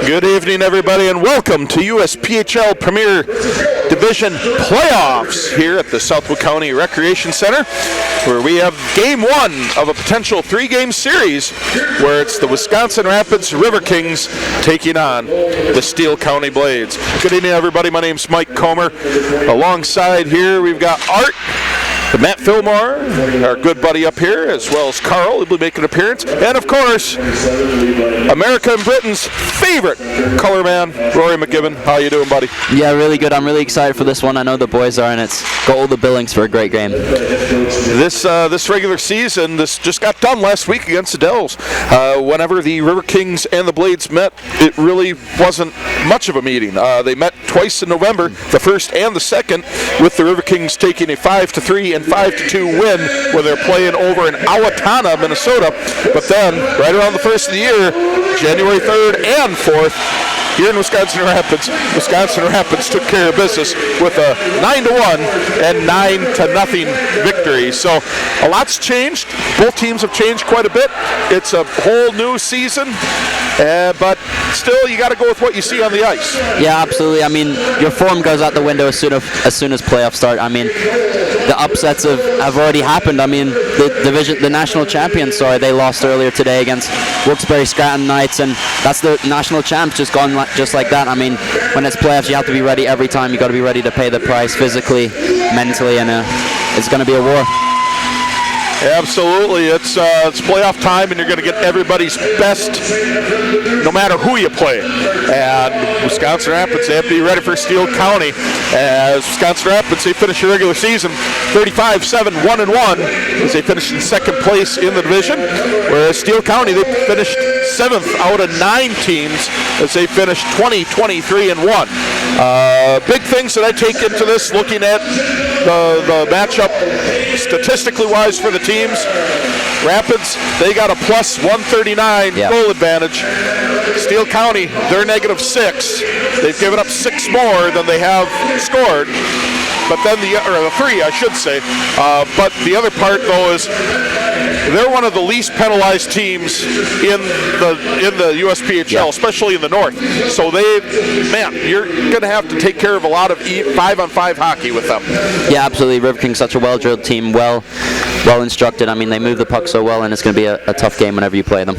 Good evening, everybody, and welcome to USPHL Premier Division Playoffs here at the Southwood County Recreation Center, where we have Game 1 of a potential 3-game series where it's the Wisconsin Rapids Riverkings taking on the Steele County Blades. Good evening, everybody. My name's Mike Comer. Alongside here, we've got Art, Matt Fillmore, our good buddy up here, as well as Carl, who will be making an appearance, and of course, America and Britain's favorite color man, Rory McGibbon. How you doing, buddy? Yeah, really good. I'm really excited for this one. I know the boys are, and it's got all the billings for a great game. This regular season, this just got done last week against the Devils. Whenever the Riverkings and the Blades met, it really wasn't much of a meeting. They met twice in November, the first and the second, with the Riverkings taking a 5-3 and 5-2 win, where they're playing over in Owatonna, Minnesota. But then, right around the first of the year, January 3rd and 4th, here in Wisconsin Rapids took care of business with a 9-1 and 9-0 victory. So a lot's changed. Both teams have changed quite a bit. It's a whole new season, but still, you got to go with what you see on the ice. Yeah, absolutely. I mean, your form goes out the window as soon as playoffs start. I mean, the upsets have already happened. I mean, the national champions, they lost earlier today against Wilkes-Barre Scranton Knights, and that's the national champs just gone just like that. I mean, when it's playoffs, you have to be ready every time. You got to be ready to pay the price physically, mentally, and it's going to be a war. Absolutely. It's playoff time, and you're going to get everybody's best no matter who you play. And Wisconsin Rapids, they have to be ready for Steele County. As Wisconsin Rapids, they finish the regular season 35-7, 1-1, as they finished in second place in the division. Whereas Steele County, they finished 7th out of 9 teams, as they finished 20-23-1. Big things that I take into this, looking at the matchup statistically wise for the teams. Rapids, they got a plus 139 goal advantage. Steele County, they're -6. They've given up 6 more than they have scored. But then the 3, I should say. But the other part, though, is they're one of the least penalized teams in the USPHL, especially in the North. So you're going to have to take care of a lot of 5-on-5 hockey with them. Yeah, absolutely. Riverkings, such a well-drilled team, well instructed. I mean, they move the puck so well, and it's going to be a tough game whenever you play them.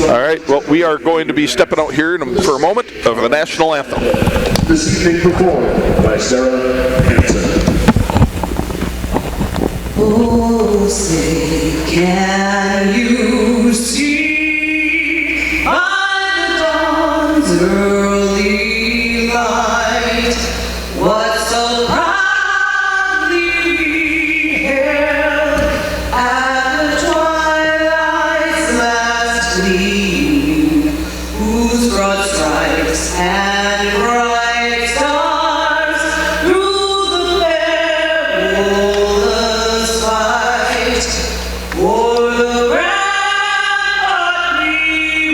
All right. Well, we are going to be stepping out here for a moment of the national anthem. This evening performed by Sarah Hansen. Oh, say, can you see by the dawn's early light what so proudly we hailed at the twilight's last gleam, whose broad stripes and bright stars through the fair wilderness fight, o'er the rampart we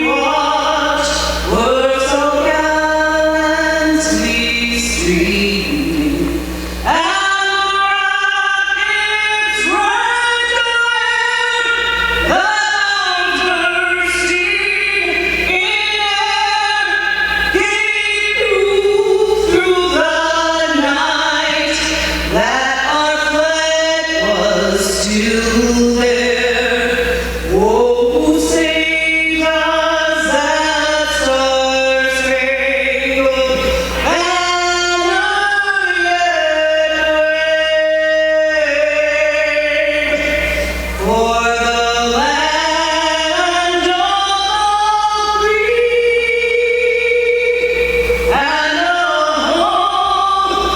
watched were so gallantly streaming, and the rockets right away, the bursting in air, came through the night, that our flag was still there. Oh, sing us that star-spangled banner yet wave, for the land all free and the home of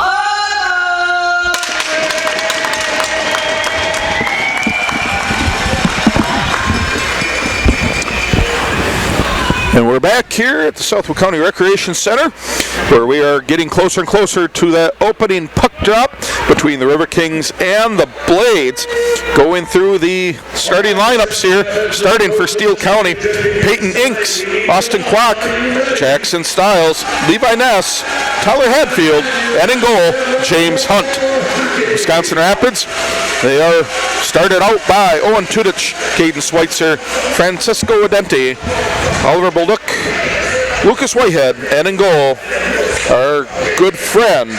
And we're back here at the Southwood County Recreation Center, where we are getting closer and closer to that opening puck drop between the Riverkings and the Blades. Going through the starting lineups here, starting for Steele County: Peyton Inks, Austin Kwok, Jackson Stiles, Levi Ness, Tyler Hadfield, and in goal, James Hunt. Wisconsin Rapids, they are started out by Owen Tudich, Caden Schweitzer, Francisco Adente, Oliver Bolduc, Lucas Whitehead, and in goal, our good friend,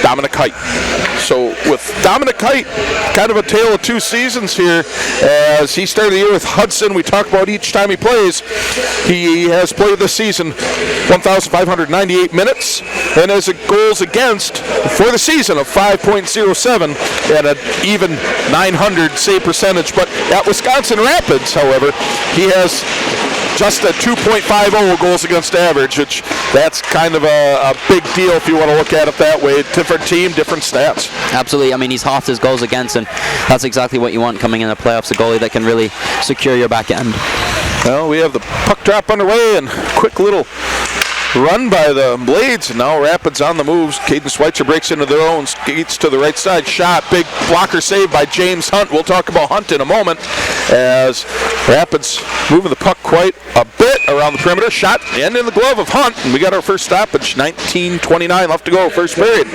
Dominic Height. So with Dominic Height, kind of a tale of two seasons here, as he started the year with Hudson. We talk about each time he plays. He has played this season 1,598 minutes and has goals against for the season of 5.07 and an even 900 save percentage. But at Wisconsin Rapids, however, he has just a 2.50 goals against average, which that's kind of a big deal if you want to look at it that way. Different team, different stats. Absolutely. I mean, he's halved his goals against, and that's exactly what you want coming in the playoffs, a goalie that can really secure your back end. Well, we have the puck drop underway and quick little run by the Blades. Now Rapids on the moves. Caden Schweitzer breaks into their own, skates to the right side. Shot, big blocker save by James Hunt. We'll talk about Hunt in a moment as Rapids moving the puck quite a bit around the perimeter. Shot and in the glove of Hunt. And we got our first stoppage. 19:29 left to go, first period.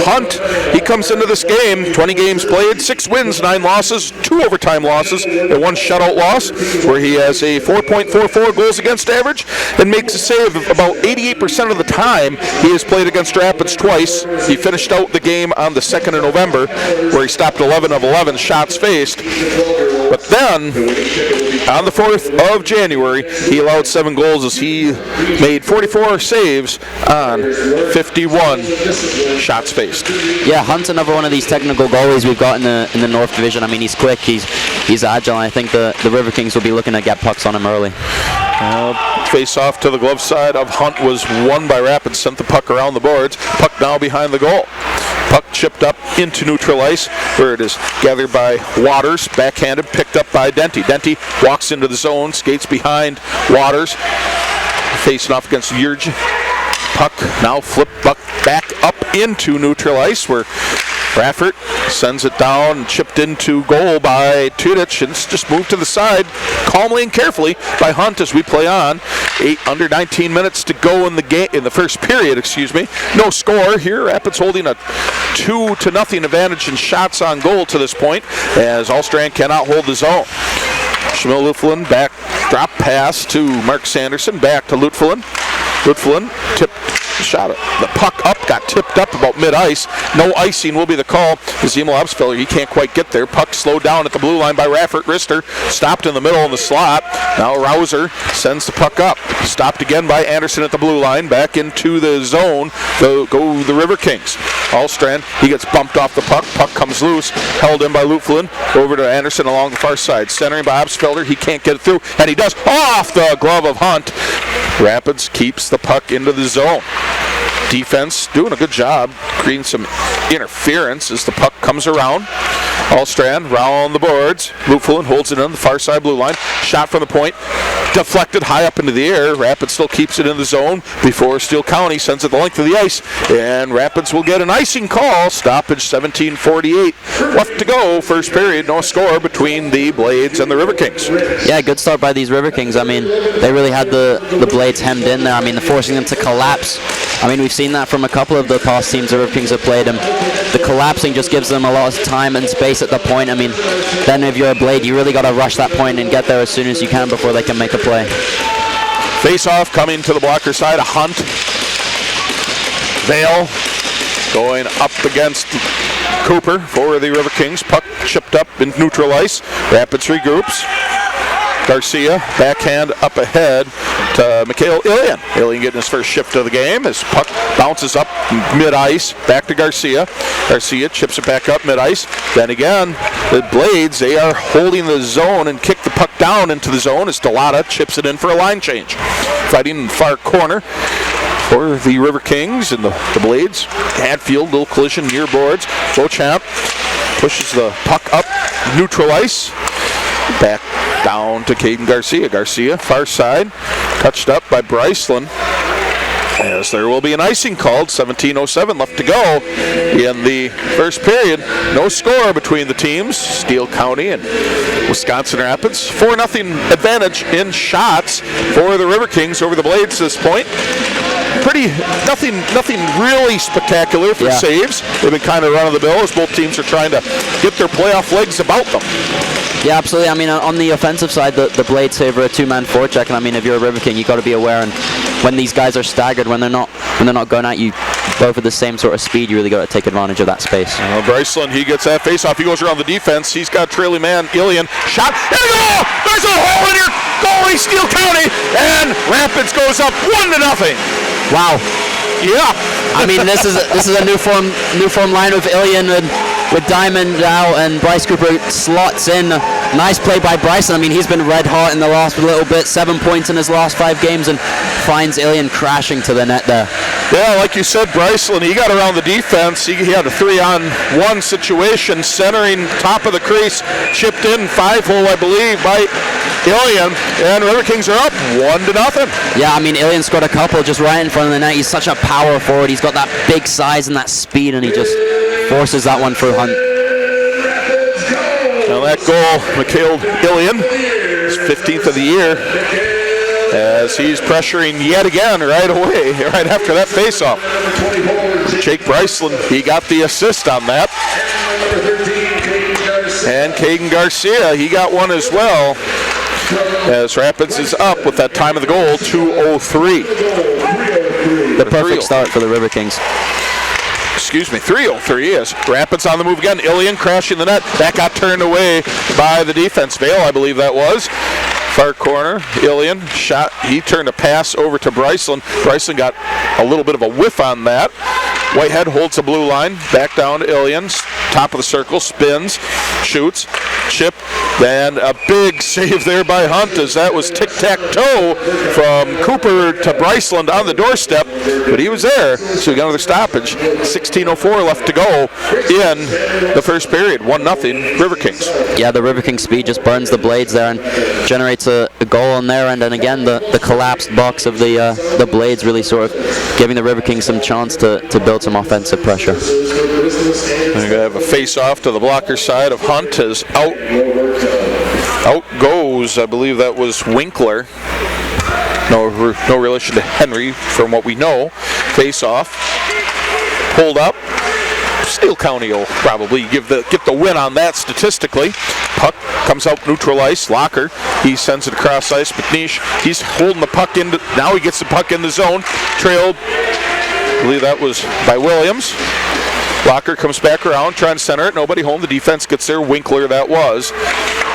Hunt, he comes into this game, 20 games played, 6 wins, 9 losses, 2 overtime losses, and 1 shutout loss, where he has a 4.44 goals against average and makes a save of about 88% of the time. He has played against Rapids twice. He finished out the game on the 2nd of November, where he stopped 11 of 11 shots faced. But then, on the 4th of January, he allowed 7 goals as he made 44 saves on 51 shots faced. Yeah, Hunt's another one of these technical goalies we've got in the North Division. I mean, he's quick, he's agile, and I think the Riverkings will be looking to get pucks on him early. Face off to the glove side of Hunt was won by Rapids, sent the puck around the boards. Puck now behind the goal. Puck chipped up into neutral ice, where it is gathered by Waters, backhanded, picked up by Denty. Denty walks into the zone, skates behind Waters, facing off against Yurge. Puck now flipped back up into neutral ice, where Raffert sends it down and chipped into goal by Tudich, and it's just moved to the side calmly and carefully by Hunt as we play on. Under 19 minutes to go in the game, in the first period, No score here. Rapids holding a 2-0 advantage in shots on goal to this point, as Allstrand cannot hold the zone. Shamil Lutflin back, drop pass to Mark Sanderson, back to Lutflin. Lutflin tipped, shot it. The puck up, got tipped up about mid-ice. No icing will be the call. Zemel Absfeller, he can't quite get there. Puck slowed down at the blue line by Raffert. Rister stopped in the middle in the slot. Now Rouser sends the puck up. Stopped again by Anderson at the blue line. Back into the zone. Go the Riverkings. Allstrand, he gets bumped off the puck. Puck comes loose. Held in by Lutflin. Over to Anderson along the far side. Centering by Absfelder. He can't get it through. And he does. Off the glove of Hunt. Rapids keeps the puck into the zone. Defense doing a good job creating some interference as the puck comes around. Allstrand round the boards. Lutflin holds it on the far side blue line. Shot from the point. Deflected high up into the air. Rapids still keeps it in the zone before Steele County sends it the length of the ice. And Rapids will get an icing call. Stoppage 17:48 left to go. First period, no score between the Blades and the Riverkings. Yeah, good start by these Riverkings. I mean, they really had the Blades hemmed in there. I mean, they're forcing them to collapse. I mean, we've seen that from a couple of the past teams the Riverkings have played. The collapsing just gives them a lot of time and space at the point. I mean, then if you're a Blade, you really got to rush that point and get there as soon as you can before they can make a play. Face off coming to the blocker side, a Hunt. Vale going up against Cooper for the Riverkings. Puck chipped up in neutral ice. Rapids regroups. Garcia, backhand up ahead to Mikhail Ilian. Ilian getting his first shift of the game. His puck bounces up mid-ice, back to Garcia. Garcia chips it back up mid-ice. Then again, the Blades, they are holding the zone and kick the puck down into the zone as Delata chips it in for a line change. Fighting in the far corner for the Riverkings and the Blades. Hadfield, little collision near boards. Beauchamp pushes the puck up neutral ice. Back down to Caden Garcia. Garcia, far side, touched up by Bryceland. As there will be an icing called, 17:07 left to go in the first period. No score between the teams, Steele County and Wisconsin Rapids. 4-0 advantage in shots for the Riverkings over the Blades at this point. Nothing really spectacular for saves. They've been kind of run of the mill as both teams are trying to get their playoff legs about them. Yeah, absolutely. I mean, on the offensive side, the Blades favor a two-man forecheck, and I mean, if you're a River King, you got to be aware. And when these guys are staggered, when they're not going at you both at the same sort of speed, you really got to take advantage of that space. Bryceland, he gets that face-off. He goes around the defense. He's got trailing man Ilian. Shot. There you go! There's a hole in your goalie, Steele County, and Rapids goes up 1-0. Wow. Yeah. I mean, this is a new form line with Ilian and with Diamond out, and Bryce Cooper slots in. Nice play by Bryson. I mean, he's been red hot in the last little bit. 7 points in his last 5 games, and finds Ilian crashing to the net there. Yeah, like you said, Bryceland, he got around the defense. He had a 3-on-1 situation, centering top of the crease, chipped in 5-hole, I believe, by Ilian, and River Kings are up 1-0. Yeah, I mean, Ilian scored a couple just right in front of the net. He's such a power forward. He's got that big size and that speed, and he just forces that one through Hunt. Now that goal, Mikhail Ilian, his 15th of the year, as he's pressuring yet again right away, right after that faceoff. Jake Bryceland, he got the assist on that. And Caden Garcia, he got one as well, as Rapids is up with that time of the goal, 2:03. The perfect start for the River Kings. Excuse me, 3:03 is Rapids on the move again. Ilian crashing the net. That got turned away by the defense. Vale, I believe that was. Far corner, Ilian shot. He turned a pass over to Bryceland. Bryceland got a little bit of a whiff on that. Whitehead holds the blue line. Back down to Ilian. Top of the circle, spins, shoots, chip, and a big save there by Hunt, as that was tic-tac-toe from Cooper to Bryceland on the doorstep, but he was there, so we got another stoppage. 16:04 left to go in the first period. 1-0 River Kings. Yeah, the River Kings speed just burns the Blades there and generates a goal on their end, and again the collapsed box of the Blades really sort of giving the River Kings some chance to build some offensive pressure. We're going to have a face-off to the blocker side of Hunt, as out goes, I believe that was Winkler. No relation to Henry from what we know. Face-off. Pulled up. Steele County will probably get the win on that statistically. Puck comes out neutral ice. Locker, he sends it across ice. McNeish, he's holding the puck into, now he gets the puck in the zone. Trailed, I believe that was by Williams. Locker comes back around, trying to center it. Nobody home. The defense gets there. Winkler, that was.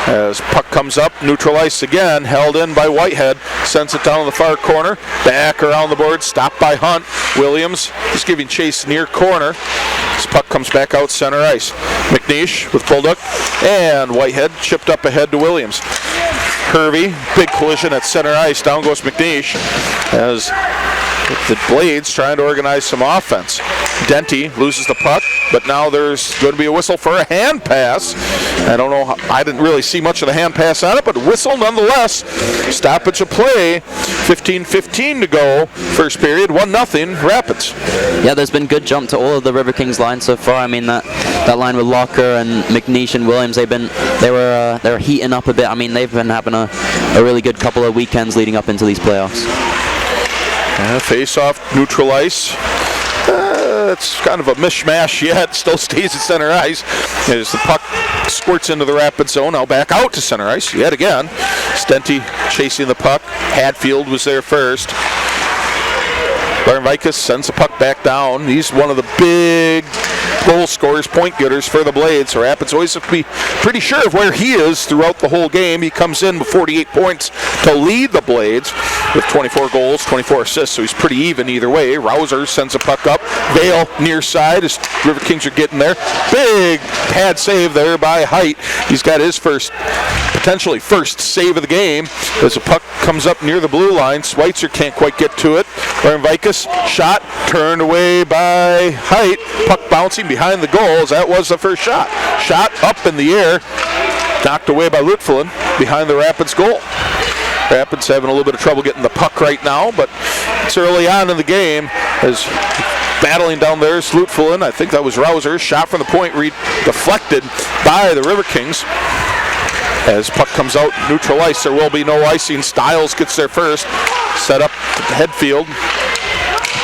As puck comes up, neutral ice again, held in by Whitehead. Sends it down in the far corner. Back around the board, stopped by Hunt. Williams is giving chase near corner. This puck comes back out center ice. McNeish with Bulldog, and Whitehead chipped up ahead to Williams. Hervey, big collision at center ice. Down goes McNeish, as the Blades trying to organize some offense. Denty loses the puck, but now there's going to be a whistle for a hand pass. I don't know, I didn't really see much of the hand pass on it, but whistle nonetheless. Stoppage of play, 15:15 to go, first period, 1-0 Rapids. Yeah, there's been good jump to all of the River Kings lines so far. I mean, that line with Locker and McNeish and Williams, they were heating up a bit. I mean, they've been having a really good couple of weekends leading up into these playoffs. Face off, neutral ice. It's kind of a mishmash yet. Still stays at center ice as the puck squirts into the Rapid zone. Now back out to center ice yet again. Stenty chasing the puck. Hadfield was there first. Byron Vikas sends the puck back down. He's one of the big goal scorers, point getters for the Blades. So Rapids always have to be pretty sure of where he is throughout the whole game. He comes in with 48 points to lead the Blades with 24 goals, 24 assists, so he's pretty even either way. Rouser sends a puck up. Vale near side as River Kings are getting there. Big pad save there by Height. He's got his potentially first save of the game as the puck comes up near the blue line. Schweitzer can't quite get to it. Byron Vikas, shot, turned away by Height. Puck bouncing behind the goals. That was the first shot. Shot up in the air, knocked away by Lutfelen behind the Rapids goal. Rapids having a little bit of trouble getting the puck right now, but it's early on in the game as battling down there is Lutfelen. I think that was Rouser. Shot from the point, deflected by the River Kings. As puck comes out, neutral ice, there will be no icing. Stiles gets there first. Set up at the head field.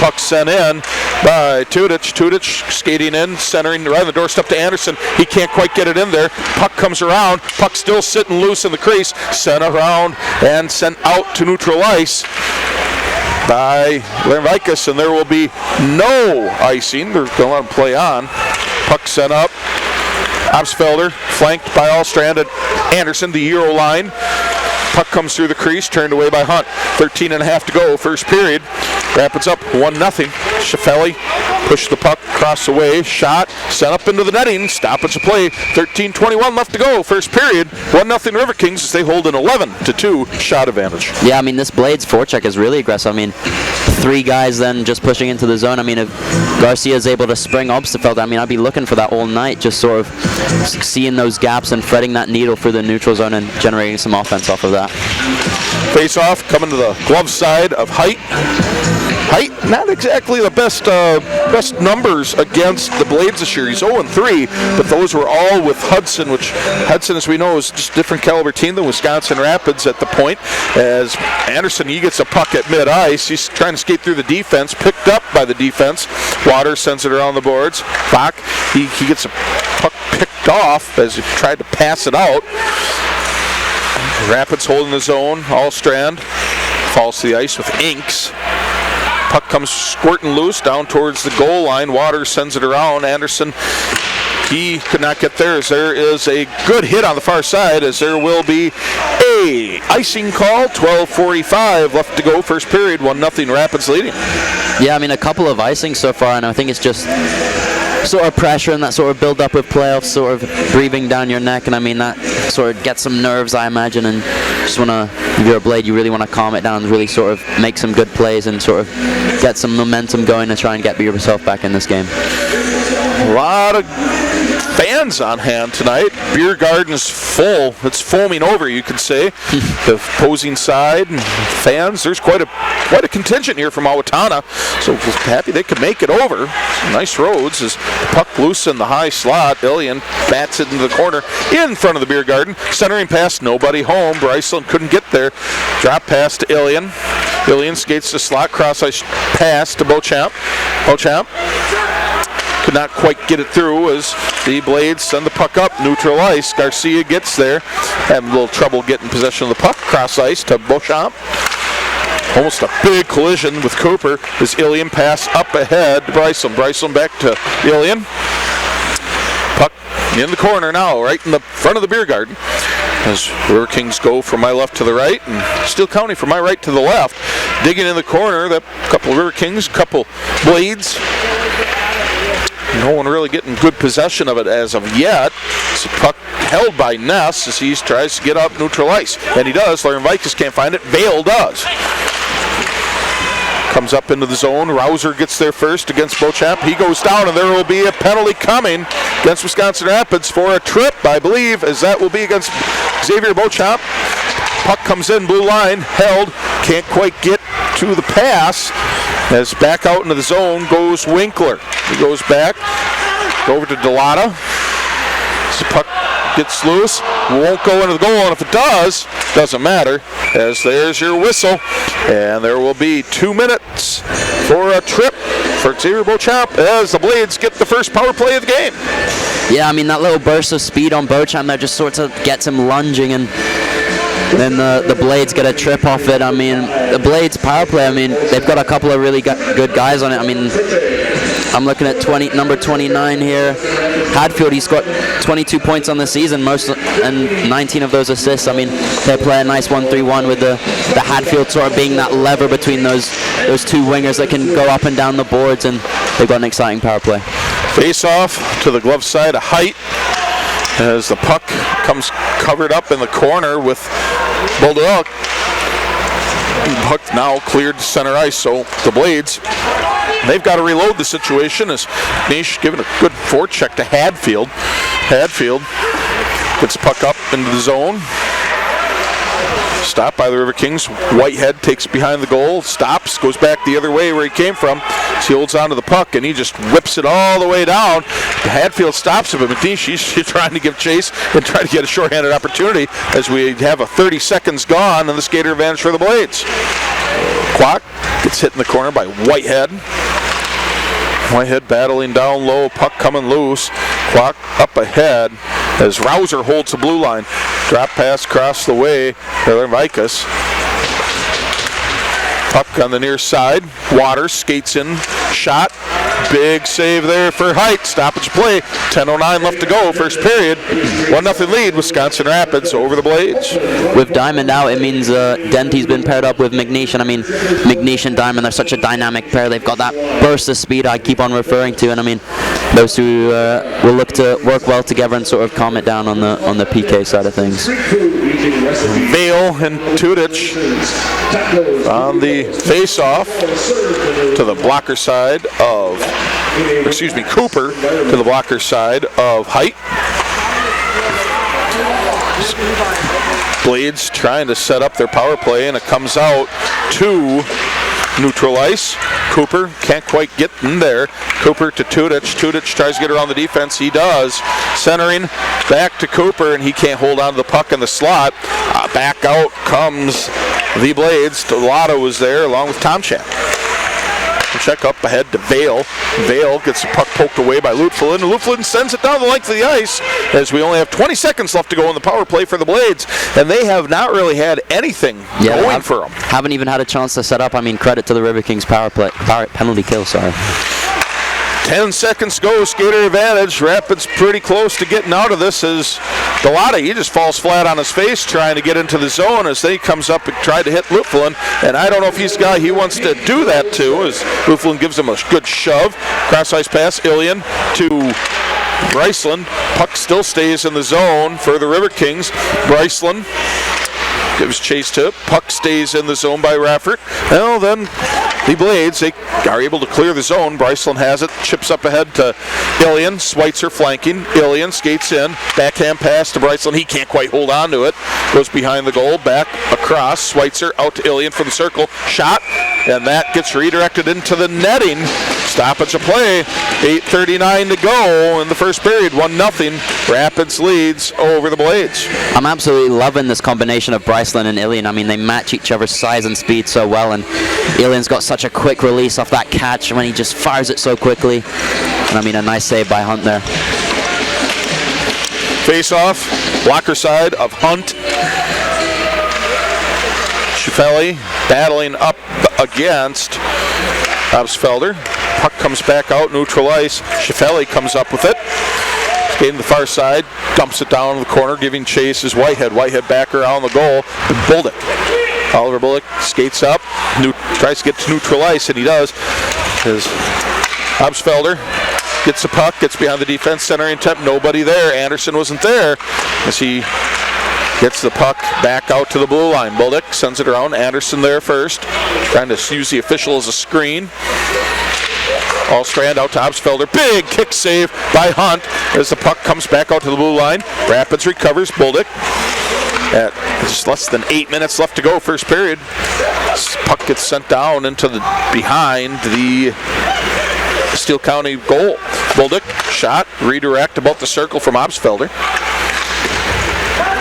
Puck sent in by Tudich. Tudich skating in, centering right on the doorstep to Anderson. He can't quite get it in there. Puck comes around. Puck still sitting loose in the crease. Sent around and sent out to neutral ice by Riverkings, and there will be no icing. They're going to let him play on. Puck sent up. Obsfelder flanked by Allstrand and Anderson, the Euro line. Puck comes through the crease, turned away by Hunt. 13 and a half to go, first period. Rapids up 1-0. Schiffelli pushed the puck across the way, shot, sent up into the netting, stoppage of play. 13:21 left to go, first period. 1-0 Riverkings as they hold an 11-2 shot advantage. Yeah, I mean, this Blades forecheck is really aggressive. I mean, 3 guys then just pushing into the zone. I mean, if Garcia is able to spring Obstefeld, I mean, I'd be looking for that all night, just sort of seeing those gaps and threading that needle through the neutral zone and generating some offense off of that. Face off coming to the glove side of Height. Height, not exactly the best numbers against the Blades this year. He's 0-3, but those were all with Hudson, which Hudson, as we know, is just a different caliber team than Wisconsin Rapids at the point. As Anderson, he gets a puck at mid-ice. He's trying to skate through the defense, picked up by the defense. Waters sends it around the boards. Bach, he gets a puck picked off as he tried to pass it out. Rapids holding the zone. Allstrand falls to the ice with Inks. Puck comes squirting loose down towards the goal line. Waters sends it around. Anderson, he could not get there as there is a good hit on the far side as there will be a icing call. 12:45 left to go, first period. 1-0 Rapids leading. Yeah, I mean, a couple of icings so far, and I think it's just sort of pressure and that sort of build up of playoffs, sort of breathing down your neck, and I mean that sort of gets some nerves, I imagine, and just want to, if you're a Blade, you really want to calm it down and really sort of make some good plays and sort of get some momentum going to try and get yourself back in this game. A lot of fans on hand tonight. Beer garden's full. It's foaming over, you could say. The opposing side and fans. There's quite a contingent here from Owatonna. So happy they could make it over. Some nice roads as the puck loose in the high slot. Ilian bats it into the corner in front of the beer garden. Centering pass, nobody home. Bryceland couldn't get there. Drop pass to Ilian. Ilian skates the slot, cross ice pass to Beauchamp. Beauchamp could not quite get it through as the Blades send the puck up neutral ice. Garcia gets there, having a little trouble getting possession of the puck. Cross ice to Beauchamp. Almost a big collision with Cooper as Ilian pass up ahead to Bryceland. Bryceland back to Ilian. Puck in the corner now, right in the front of the beer garden. As Riverkings go from my left to the right and Steele County from my right to the left. Digging in the corner, that couple of Riverkings, couple Blades. No one really getting good possession of it as of yet. It's a puck held by Ness as he tries to get up neutral ice. And he does. Riverkings can't find it. Vale does. Comes up into the zone. Rouser gets there first against Beauchamp. He goes down, and there will be a penalty coming against Wisconsin Rapids for a trip, I believe, as that will be against Xavier Beauchamp. Puck comes in, blue line, held. Can't quite get to the pass. As back out into the zone goes Winkler. He goes back, over to Delata. As the puck gets loose, won't go into the goal, and if it does, doesn't matter, as there's your whistle, and there will be 2 minutes for a trip for Xavier Beauchamp as the Blades get the first power play of the game. Yeah, I mean, that little burst of speed on Beauchamp there just sort of gets him lunging, and then the Blades get a trip off it. I mean, the Blades power play, I mean, they've got a couple of really good guys on it. I mean, I'm looking at number 29 here. Hadfield, he's got 22 points on the season, and 19 of those assists. I mean, they play a nice 1-3-1 with the Hadfield sort of being that lever between those two wingers that can go up and down the boards, and they've got an exciting power play. Face off to the glove side of Height as the puck comes covered up in the corner with Bolderuk. Puck now cleared to center ice, so the Blades, they've got to reload the situation as Nish giving a good forecheck to Hadfield. Hadfield gets the puck up into the zone. Stopped by the Riverkings. Whitehead takes it behind the goal, stops, goes back the other way where he came from. He holds onto the puck and he just whips it all the way down. Hadfield stops him, but Matish, he's trying to give chase and try to get a shorthanded opportunity as we have a 30 seconds gone and the skater advantage for the Blades. Clock gets hit in the corner by Whitehead. Whitehead battling down low, puck coming loose. Clock up ahead as Rouser holds the blue line. Drop pass across the way. Vikas. Puck on the near side. Waters skates in. Shot. Big save there for Height. Stoppage play. 10:09 left to go. First period. 1-0 lead. Wisconsin Rapids over the Blades. With Diamond out, it means Denty's been paired up with McNeish. And I mean, McNeish and Diamond are such a dynamic pair. They've got that burst of speed I keep on referring to. And I mean, those two will look to work well together and sort of calm it down on the PK side of things. Vale and Tudich on the face-off to the blocker side of, Cooper to the blocker side of Height. Blades trying to set up their power play, and it comes out to neutral ice. Cooper can't quite get in there. Cooper to Tudich. Tudich tries to get around the defense. He does. Centering back to Cooper, and he can't hold on to the puck in the slot. Back out comes the Blades. Delotto was there along with Tomchak. Check up ahead to Vale. Vale gets the puck poked away by Lutflin. Lutflin sends it down the length of the ice as we only have 20 seconds left to go in the power play for the Blades, and they have not really had anything going for them. Haven't even had a chance to set up. I mean, credit to the Riverkings penalty kill. 10 seconds to go, skater advantage. Rapids pretty close to getting out of this as Delotto, he just falls flat on his face trying to get into the zone as he comes up and tried to hit Lutflin. And I don't know if he's the guy he wants to do that to as Lutflin gives him a good shove. Cross ice pass, Ilian to Bryceland. Puck still stays in the zone for the Riverkings. Bryceland gives chase to it. Puck stays in the zone by Raffert. Well, then the Blades, they are able to clear the zone. Bryceland has it, chips up ahead to Ilian. Schweitzer flanking. Ilian skates in. Backhand pass to Bryceland. He can't quite hold on to it. Goes behind the goal, back across. Schweitzer out to Ilian from the circle. Shot, and that gets redirected into the netting. Stoppage of play. 8:39 to go in the first period. 1-0. Rapids leads over the Blades. I'm absolutely loving this combination of Bryceland and Ilian. I mean, they match each other's size and speed so well, and Ilian's got such a quick release off that catch when he just fires it so quickly. And I mean, a nice save by Hunt there. Face off, blocker side of Hunt. Schiffelli battling up against Absfelder. Puck comes back out, neutral ice. Schiffelli comes up with it. Skating to the far side, dumps it down in the corner, giving chase is Whitehead. Whitehead back around the goal. Bullock. Oliver Bullock skates up, tries to get to neutral ice, and he does. Absfelder gets the puck, gets behind the defense, centering attempt, nobody there. Anderson wasn't there as he gets the puck back out to the blue line. Bullock sends it around, Anderson there first, trying to use the official as a screen. Allstrand out to Absfelder. Big kick save by Hunt as the puck comes back out to the blue line. Rapids recovers. Bullock at just less than 8 minutes left to go, first period. This puck gets sent down into the behind the Steele County goal. Bullock shot, redirect about the circle from Absfelder.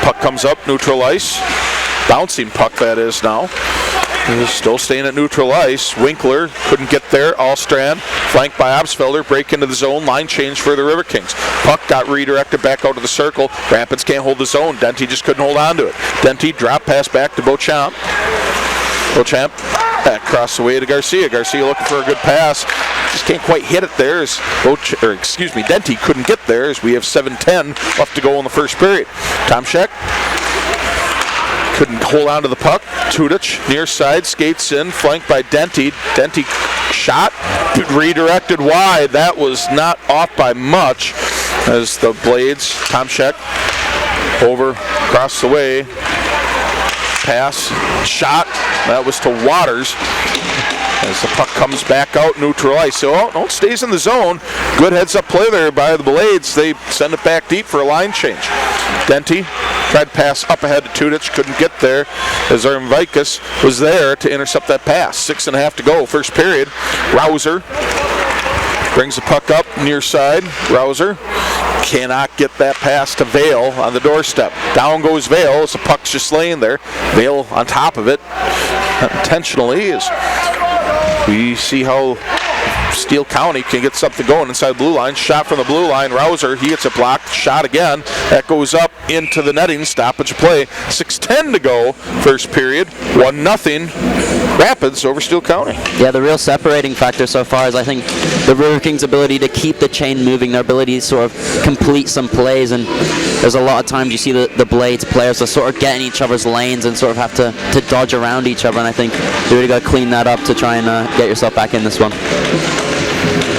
Puck comes up, neutral ice. Bouncing puck that is now. Still staying at neutral ice. Winkler couldn't get there. Allstrand flanked by Absfelder. Break into the zone. Line change for the Riverkings. Puck got redirected back out to the circle. Rapids can't hold the zone. Denty just couldn't hold on to it. Denty drop pass back to Beauchamp. Beauchamp back across the way to Garcia. Garcia looking for a good pass. Just can't quite hit it there. Denty couldn't get there as we have 7:10 left to go in the first period. Tomchak couldn't hold on to the puck. Tudich, near side, skates in, flanked by Denty. Denty shot, redirected wide. That was not off by much as the Blades, Tomchak, over, across the way. Pass, shot, that was to Waters. As the puck comes back out, neutral ice. So, it stays in the zone. Good heads-up play there by the Blades. They send it back deep for a line change. Denty tried to pass up ahead to Tudich, couldn't get there as Vikas was there to intercept that pass. 6.5 to go, first period. Rouser brings the puck up near side. Rouser cannot get that pass to Vale on the doorstep. Down goes Vale as the puck's just laying there. Vale on top of it. intentionally, as we see how Steele County can get something going inside the blue line. Shot from the blue line. Rouser, he gets it blocked. Shot again. That goes up into the netting. Stoppage play. 6:10 to go. First period. 1-0. Rapids over Steele County. Yeah, the real separating factor so far is I think the Riverkings' ability to keep the chain moving, their ability to sort of complete some plays, and there's a lot of times you see the Blades players are sort of get in each other's lanes and sort of have to dodge around each other, and I think you really got to clean that up to try and get yourself back in this one.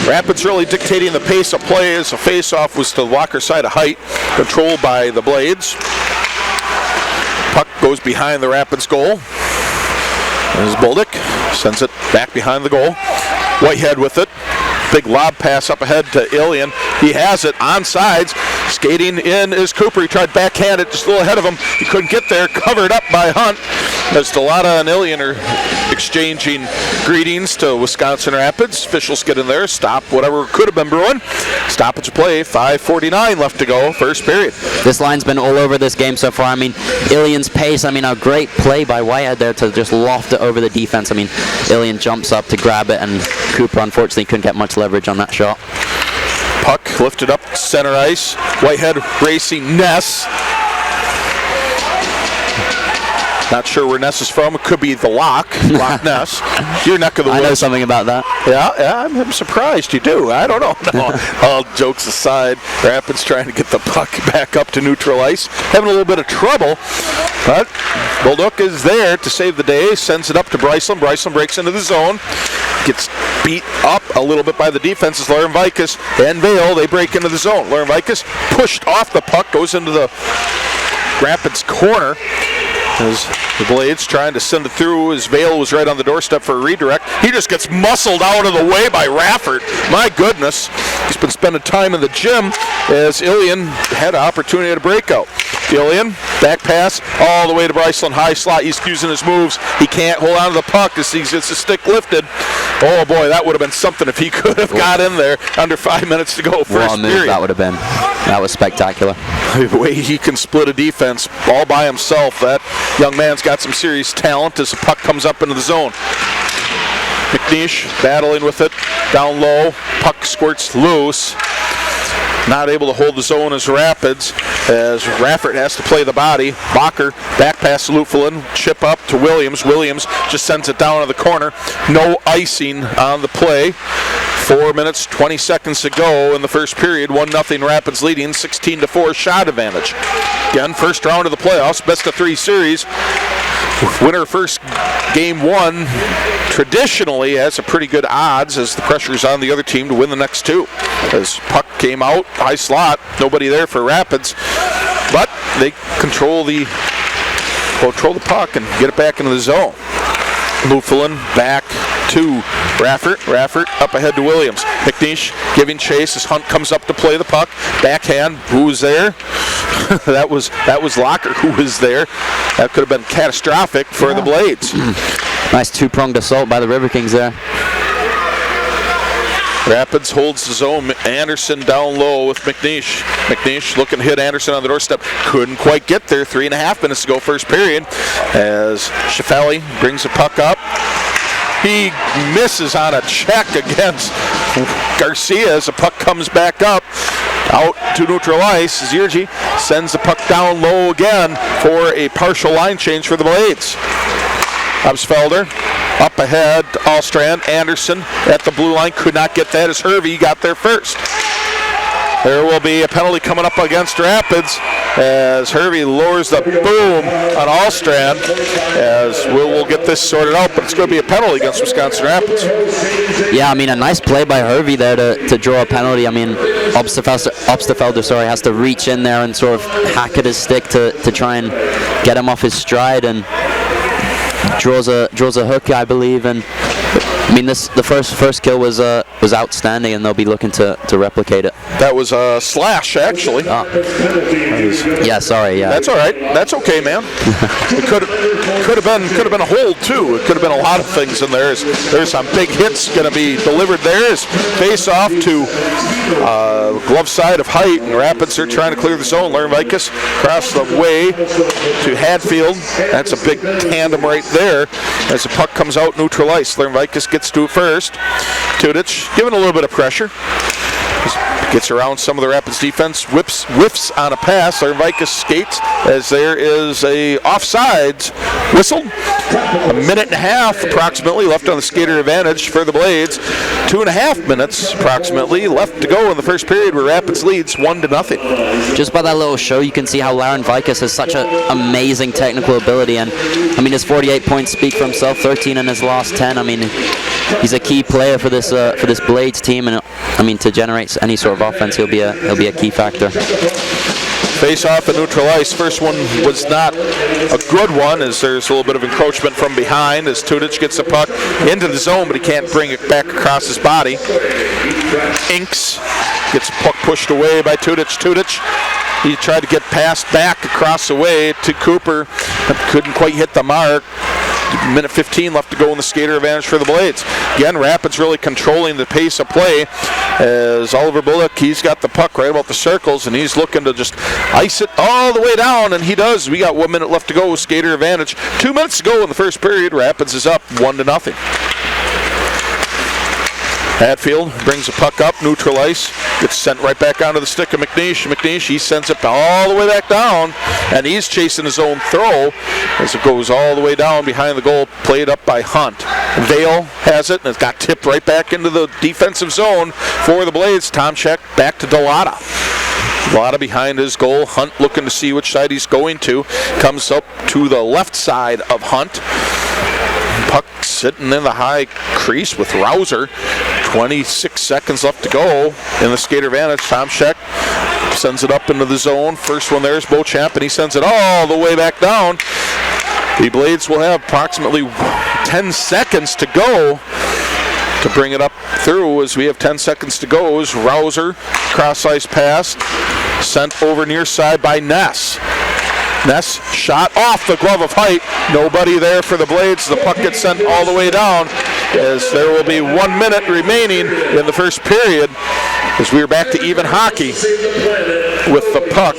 Rapids really dictating the pace of play as a face-off was to the Walker side of height, controlled by the Blades. Puck goes behind the Rapids goal. There's Bolduc, sends it back behind the goal. Whitehead with it. Big lob pass up ahead to Ilian. He has it on sides. Skating in is Cooper. He tried backhand it just a little ahead of him. He couldn't get there. Covered up by Hunt. As Delata and Ilian are exchanging greetings to Wisconsin Rapids. Officials get in there. Stop whatever could have been brewing. Stoppage of play. 5:49 left to go. First period. This line's been all over this game so far. I mean, Ilian's pace. I mean, a great play by Whitehead there to just loft it over the defense. I mean, Ilian jumps up to grab it, and Cooper unfortunately couldn't get much leverage on that shot. Puck lifted up center ice. Whitehead racing Ness. Not sure where Ness is from. It could be the Loch Ness. Your neck of the woods. I know something about that. Yeah, I'm surprised you do. I don't know. No, all jokes aside, Rapids trying to get the puck back up to neutral ice. Having a little bit of trouble, but Bolduc is there to save the day. Sends it up to Bryceland. Bryceland breaks into the zone. Gets beat up a little bit by the defenses. Lauren Vikas and Vale, they break into the zone. Lauren Vikas pushed off the puck, goes into the Rapids corner. As the Blades trying to send it through, as Vale was right on the doorstep for a redirect. He just gets muscled out of the way by Rafford. My goodness. He's been spending time in the gym as Ilian had an opportunity to break out. Ilian, back pass, all the way to Bryceland, high slot. He's using his moves. He can't hold on to the puck as he gets the stick lifted. Oh boy, that would have been something if he could have got in there under 5 minutes to go. First period. That would have been. That was spectacular. The way he can split a defense all by himself, that young man's got some serious talent as the puck comes up into the zone. McNeish battling with it, down low, puck squirts loose. Not able to hold the zone as Rapids, as Rafford has to play the body. Bacher, back pass to Luffelin, chip up to Williams. Williams just sends it down to the corner. No icing on the play. 4 minutes, 20 seconds to go in the first period. 1-0 Rapids leading, 16-4 shot advantage. Again, first round of the playoffs, best of 3 series. Winner first game 1 traditionally has a pretty good odds as the pressure's on the other team to win the next 2. As puck came out, high slot, nobody there for Rapids, but they control the puck and get it back into the zone. Luffelin back to Rafford. Rafford up ahead to Williams. McNeish giving chase as Hunt comes up to play the puck. Backhand. Who was there? that was Locker who was there. That could have been catastrophic for the Blades. Nice two-pronged assault by the Riverkings there. Rapids holds the zone. Anderson down low with McNeish. McNeish looking to hit Anderson on the doorstep. Couldn't quite get there. 3.5 minutes to go first period as Schiffelli brings the puck up. He misses on a check against Garcia as the puck comes back up. Out to neutral ice. Ziergi sends the puck down low again for a partial line change for the Blades. Absfelder up ahead, Allstrand, Anderson at the blue line, could not get that as Hervey got there first. There will be a penalty coming up against Rapids as Hervey lowers the boom on Allstrand, as we'll get this sorted out, but it's going to be a penalty against Wisconsin Rapids. Yeah, I mean, a nice play by Hervey there to draw a penalty. I mean, Obsterfelder has to reach in there and sort of hack at his stick to try and get him off his stride, and draws a hook, I believe, and I mean the first kill was outstanding, and they'll be looking to replicate it. That was a slash, actually. Yeah, sorry. Yeah, that's all right. That's okay, man. We could could have been a hold too. It could have been a lot of things in there. There's some big hits going to be delivered there. As face off to glove side of Height, and Rapids are trying to clear the zone. Lauren Vikas across the way to Hadfield. That's a big tandem right there. As the puck comes out, neutral ice. Lauren Vikas gets to it first. Tudich giving a little bit of pressure. Gets around some of the Rapids defense, whiffs on a pass. Lauren Vikas skates as there is a offsides whistle. A minute and a half approximately left on the skater advantage for the Blades. 2.5 minutes approximately left to go in the first period where Rapids leads 1-0. Just by that little show, you can see how Lauren Vikas has such an amazing technical ability. And I mean, his 48 points speak for himself, 13 in his last 10. I mean, he's a key player for this Blades team, and I mean, to generate any sort of offense, he'll be a key factor. Face off at neutral ice. First one was not a good one, as there's a little bit of encroachment from behind as Tudich gets the puck into the zone, but he can't bring it back across his body. Inks gets the puck pushed away by Tudich. He tried to get passed back across the way to Cooper, but couldn't quite hit the mark. Minute 15 left to go in the skater advantage for the Blades. Again, Rapids really controlling the pace of play as Oliver Bullock, he's got the puck right about the circles and he's looking to just ice it all the way down, and he does. We got 1 minute left to go with skater advantage. 2 minutes to go in the first period. Rapids is up 1-0. Hadfield brings the puck up, neutral ice, gets sent right back onto the stick of McNeish. He sends it all the way back down, and he's chasing his own throw as it goes all the way down behind the goal, played up by Hunt. Vale has it, and it's got tipped right back into the defensive zone for the Blades. Tomchek back to Delata. Delata behind his goal. Hunt looking to see which side he's going to. Comes up to the left side of Hunt. Puck sitting in the high crease with Rouser. 26 seconds left to go in the skater advantage. Tomchek sends it up into the zone. First one there is Beauchamp, and he sends it all the way back down. The Blades will have approximately 10 seconds to go to bring it up through. As we have 10 seconds to go, is Rouser, cross ice pass, sent over near side by Ness. Ness shot off the glove of Height. Nobody there for the Blades. The puck gets sent all the way down as there will be 1 minute remaining in the first period as we are back to even hockey with the puck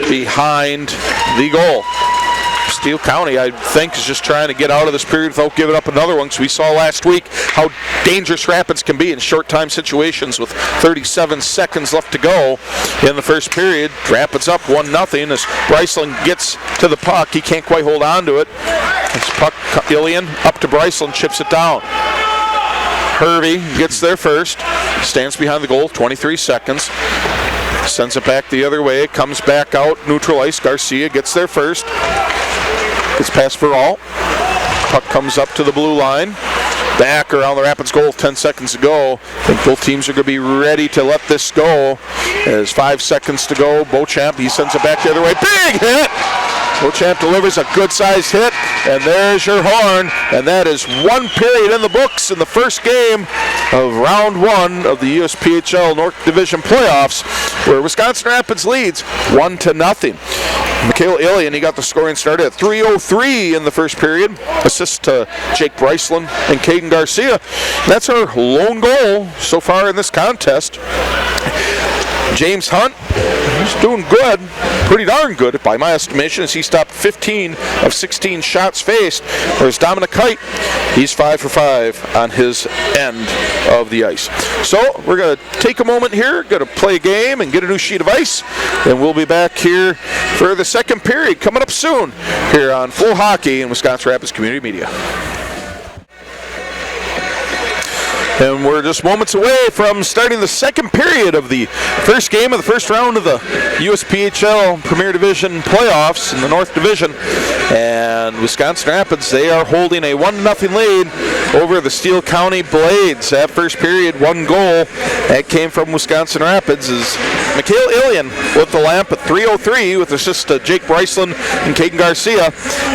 behind the goal. Steele County, I think, is just trying to get out of this period without giving up another one. So we saw last week how dangerous Rapids can be in short time situations with 37 seconds left to go in the first period. Rapids up 1-0 as Bryceland gets to the puck. He can't quite hold on to it. This puck, Ilian up to Bryceland, chips it down. Hervey gets there first, stands behind the goal, 23 seconds. Sends it back the other way, comes back out, neutral ice. Garcia gets there first. Gets past for all. Puck comes up to the blue line. Back around the Rapids goal, 10 seconds to go. I think both teams are going to be ready to let this go. There's 5 seconds to go. Beauchamp, he sends it back the other way. Big hit! Beauchamp delivers a good-sized hit, and there's your horn. And that is 1 period in the books in the first game of round 1 of the USPHL North Division playoffs, where Wisconsin Rapids leads 1-0. Mikhail Ilian, he got the scoring started at 3:03 in the first period. Assist to Jake Bryceland and Caden Garcia. That's our lone goal so far in this contest. James Hunt, he's doing good, pretty darn good by my estimation, as he stopped 15 of 16 shots faced, whereas Dominic Kite, he's 5 for 5 on his end of the ice. So we're going to take a moment here, going to play a game and get a new sheet of ice, and we'll be back here for the second period coming up soon here on Full Hockey in Wisconsin Rapids Community Media. And we're just moments away from starting the second period of the first game of the first round of the USPHL Premier Division playoffs in the North Division. And Wisconsin Rapids, they are holding a 1-0 lead over the Steele County Blades. That first period, 1 goal. That came from Wisconsin Rapids as Mikhail Ilian lit the lamp at 3:03 with assist to Jake Bryceland and Caden Garcia.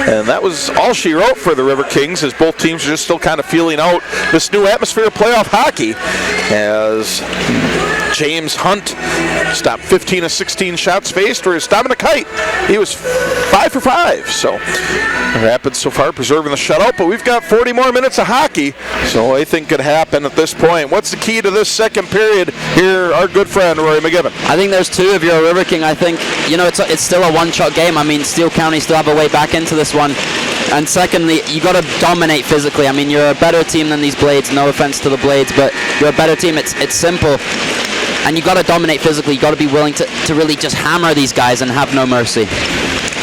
And that was all she wrote for the Riverkings, as both teams are just still kind of feeling out this new atmosphere of playoff hockey, as James Hunt stopped 15 of 16 shots faced, whereas Dominic Height, he was 5 for 5. So Rapids so far preserving the shutout, but we've got 40 more minutes of hockey, so anything could happen at this point. What's the key to this second period here, our good friend Rory McGibbon? I think there's two if you're a River King. I think, it's still a one-shot game. I mean, Steele County still have a way back into this one. And secondly, you got to dominate physically. I mean, you're a better team than these Blades. No offense to the Blades, but you're a better team. It's simple. And you got to dominate physically. You got to be willing to really just hammer these guys and have no mercy.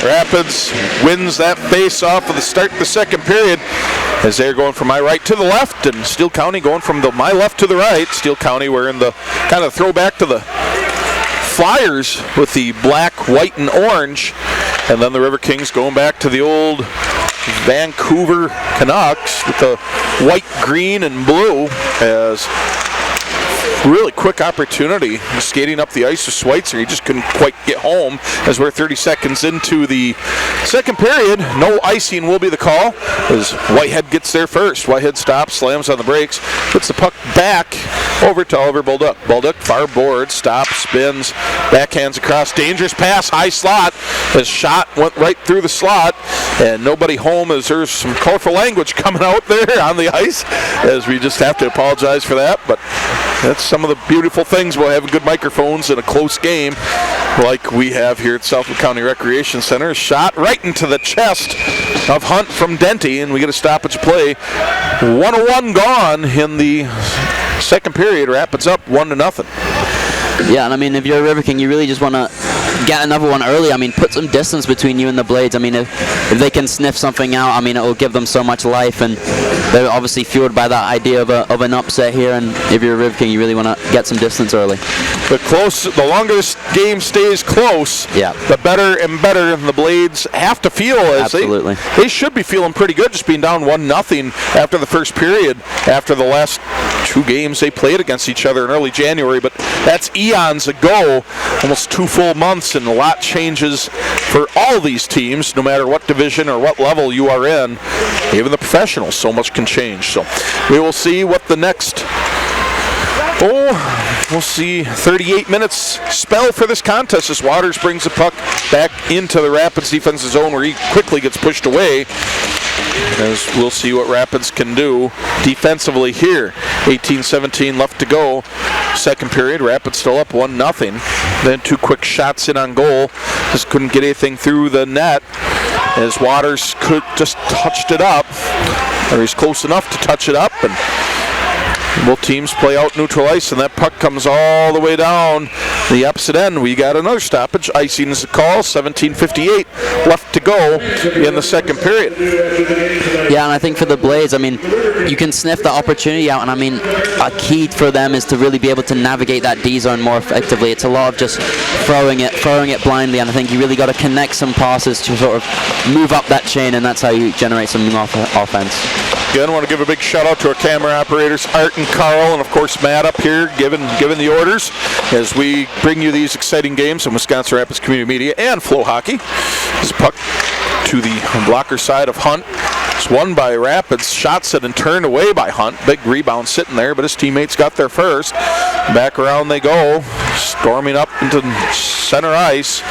Rapids wins that face-off of the start of the second period as they're going from my right to the left, and Steele County going from my left to the right. Steele County wearing the kind of throwback to the Flyers with the black, white, and orange, and then the River Kings going back to the old Vancouver Canucks with the white, green, and blue. As really quick opportunity skating up the ice with Schweitzer. He just couldn't quite get home as we're 30 seconds into the second period. No icing will be the call as Whitehead gets there first. Whitehead stops, slams on the brakes, puts the puck back over to Oliver Bolduc. Bolduc far board, stops, spins, backhands across, dangerous pass, high slot. His shot went right through the slot and nobody home as there's some colorful language coming out there on the ice as we just have to apologize for that, but that's some of the beautiful things we'll have good microphones in a close game like we have here at Southwood County Recreation Center. Shot right into the chest of Hunt from Denty, and we get a stoppage play. 1:01 gone in the second period. Rapids up 1-0. Yeah, and I mean, if you're a River King, you really just want to get another one early. I mean, put some distance between you and the Blades. I mean, if they can sniff something out, I mean, it will give them so much life, and they're obviously fueled by that idea of an upset here, and if you're a River King, you really want to get some distance early. The longer this game stays close, the better and better the Blades have to feel. As Absolutely. They should be feeling pretty good just being down 1-0 after the first period, after the last two games they played against each other in early January, but that's eons ago, almost 2 full months, and a lot changes for all these teams, no matter what division or what level you are in. Even the professionals, so much can change. So we will see what the next, we'll see 38 minutes spell for this contest as Waters brings the puck back into the Rapids defensive zone where he quickly gets pushed away. As we'll see what Rapids can do defensively here. 18-17 left to go. Second period, Rapids still up 1-0. Then 2 quick shots in on goal. Just couldn't get anything through the net as Waters could just touched it up. Or he's close enough to touch it up, and both teams play out neutral ice, and that puck comes all the way down the opposite end. We got another stoppage. Icing is the call. 17:58 left to go in the second period. Yeah, and I think for the Blades, I mean, you can sniff the opportunity out, and I mean, a key for them is to really be able to navigate that D zone more effectively. It's a lot of just throwing it blindly, and I think you really got to connect some passes to sort of move up that chain, and that's how you generate some offense. Again, I want to give a big shout out to our camera operators, Art and Carl, and of course Matt up here giving the orders as we bring you these exciting games on Wisconsin Rapids Community Media and Flow Hockey. This puck to the blocker side of Hunt. It's won by Rapids, shot set and turned away by Hunt. Big rebound sitting there, but his teammates got there first. Back around they go, storming up into center ice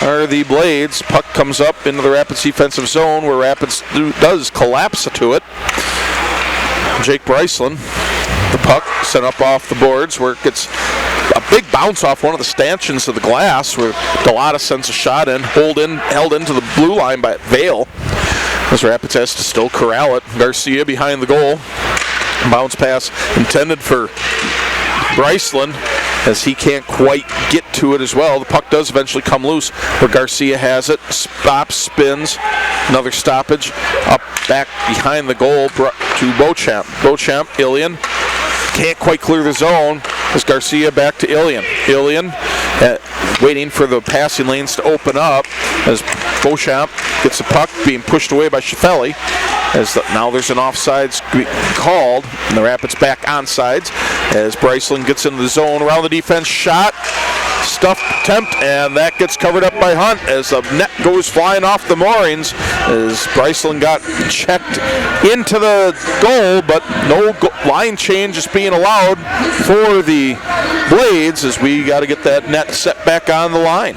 are the Blades. Puck comes up into the Rapids defensive zone where Rapids does collapse to it. Jake Bryceland, the puck sent up off the boards where it gets a big bounce off one of the stanchions of the glass where Delata sends a shot in, held into the blue line by Vale. As Rapids has to still corral it. Garcia behind the goal. Bounce pass intended for Bryceland as he can't quite get to it as well. The puck does eventually come loose where Garcia has it. Stops, spins. Another stoppage. Up back behind the goal to Beauchamp. Beauchamp, Ilian. Can't quite clear the zone as Garcia back to Ilian. Ilian waiting for the passing lanes to open up as Beauchamp gets the puck being pushed away by Schiffelli. Now there's an offsides called, and the Rapids back onsides as Bryceland gets into the zone around the defense. Shot, stuffed attempt, and that gets covered up by Hunt as the net goes flying off the moorings as Bryceland got checked into the goal, but no line change is being allowed for the Blades as we got to get that net set back on the line.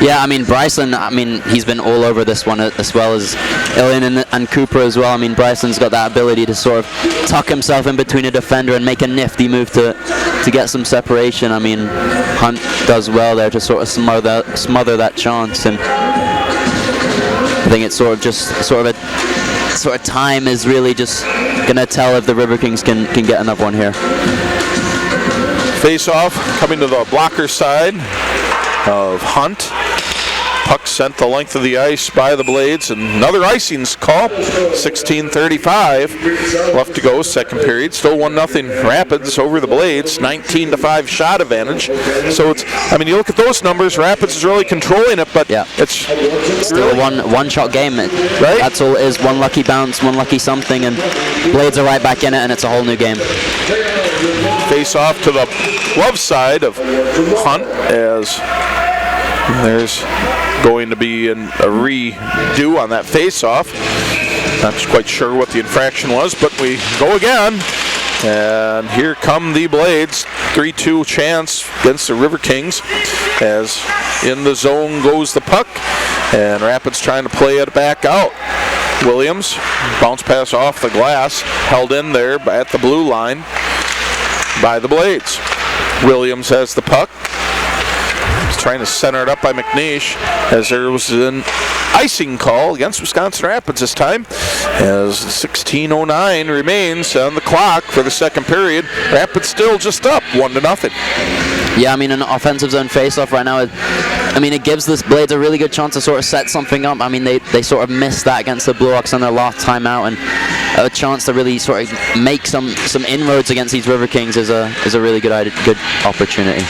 Yeah, I mean, Bryson, he's been all over this one as well as Ilian and Cooper as well. I mean, Bryson's got that ability to sort of tuck himself in between a defender and make a nifty move to get some separation. I mean, Hunt does well there to sort of smother that chance, and I think it's sort of time is really just gonna tell if the Riverkings can get another one here. Face off coming to the blocker side of Hunt. Puck sent the length of the ice by the Blades, and another icing's call. 16:35 left to go, second period. Still 1-0 Rapids over the Blades. 19-5 shot advantage. So it's, I mean, you look at those numbers, Rapids is really controlling it, but yeah, it's still really a one-shot game. Right? That's all it is. One lucky bounce, one lucky something, and Blades are right back in it, and it's a whole new game. Face off to the glove side of Hunt as there's going to be a redo on that face-off. Not quite sure what the infraction was, but we go again. And here come the Blades. 3-2 chance against the Riverkings as in the zone goes the puck. And Rapids trying to play it back out. Williams, bounce pass off the glass, held in there at the blue line by the Blades. Williams has the puck. Trying to center it up by McNeish as there was an icing call against Wisconsin Rapids this time as 16:09 remains on the clock for the second period. Rapids still just up 1-0. Yeah, I mean, an offensive zone face-off right now, it gives this Blades a really good chance to sort of set something up. I mean, they sort of missed that against the Blue-Hawks on their last timeout, and a chance to really sort of make some inroads against these Riverkings is a really good opportunity.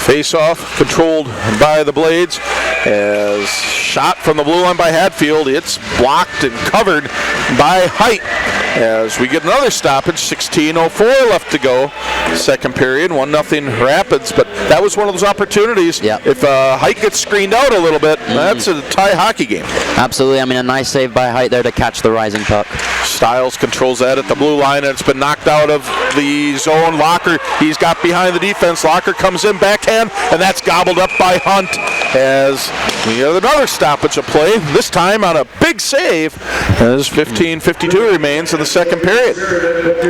Face-off controlled by the Blades as shot from the blue line by Hatfield. It's blocked and covered by Height as we get another stoppage. 16:04 left to go. Second period, 1-0 Rapids, but that was one of those opportunities. Yep. If Height gets screened out a little bit, that's a tie hockey game. Absolutely. I mean, a nice save by Height there to catch the rising puck. Stiles controls that at the blue line, and it's been knocked out of the zone. Locker, he's got behind the defense. Locker comes in backhand, and that's gobbled up by Hunt as we have another stoppage of play, this time on a big save as 15:52 remains in the second period.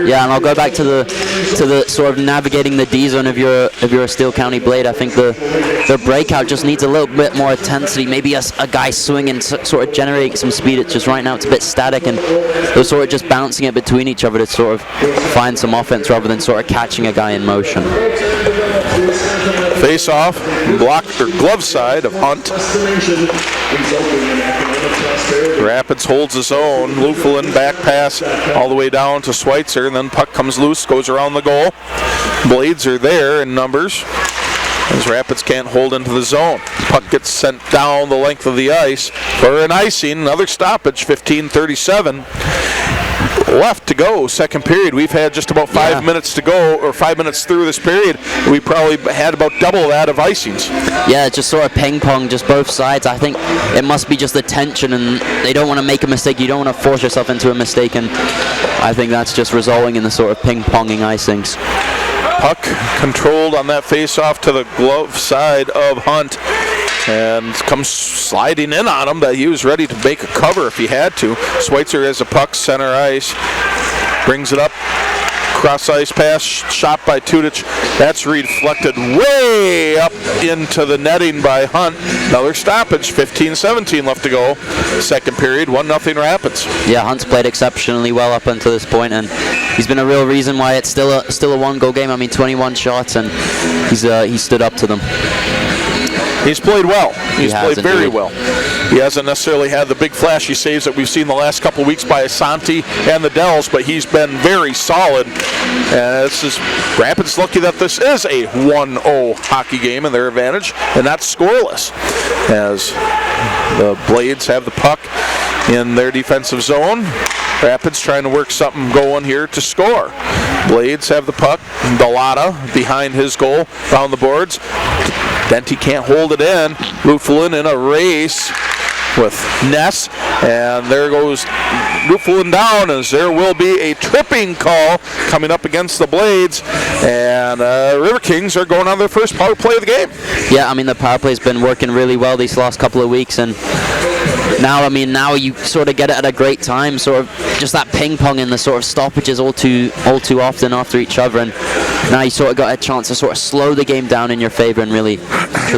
Yeah, and I'll go back to the sort of navigating the D zone if you're a Steele County Blade. I think the breakout just needs a little bit more intensity. Maybe a guy swinging, sort of generating some speed. It's just right now it's a bit static, and they're sort of just bouncing it between each other to sort of find some offense rather than sort of catching a guy in motion. Face off, block or glove side of Hunt. Rapids holds his own. Luffelin back pass all the way down to Schweitzer, and then puck comes loose, goes around the goal. Blades are there in numbers as Rapids can't hold into the zone. Puck gets sent down the length of the ice for an icing. Another stoppage, 15:37 left to go, second period. We've had just about 5 minutes to go, or 5 minutes through this period. We probably had about double that of icings. Yeah, just sort of ping pong, just both sides. I think it must be just the tension, and they don't want to make a mistake. You don't want to force yourself into a mistake, and I think that's just resulting in the sort of ping ponging icings. Puck controlled on that face-off to the glove side of Hunt, and comes sliding in on him that he was ready to make a cover if he had to. Schweitzer has a puck, center ice, brings it up, cross ice pass, shot by Tudich. That's reflected way up into the netting by Hunt. Another stoppage, 15:17 left to go. Second period, 1-0 Rapids. Yeah, Hunt's played exceptionally well up until this point, and he's been a real reason why it's still a one-goal game. I mean, 21 shots, and he stood up to them. He's played well. He's played very indeed. well. He hasn't necessarily had the big flashy saves that we've seen the last couple of weeks by Asante and the Dells, but he's been very solid. And it's just Rapids lucky that this is a 1-0 hockey game in their advantage, and that's scoreless. As the Blades have the puck in their defensive zone. Rapids trying to work something going here to score. Blades have the puck. Dalata behind his goal, found the boards. Denty can't hold it in. Luffelin in a race with Ness, and there goes Newfoundland down, as there will be a tripping call coming up against the Blades, and Riverkings are going on their first power play of the game. Yeah, I mean, the power play's been working really well these last couple of weeks, and now you sort of get it at a great time, sort of just that ping pong and the sort of stoppages all too often after each other, and now you sort of got a chance to sort of slow the game down in your favor and really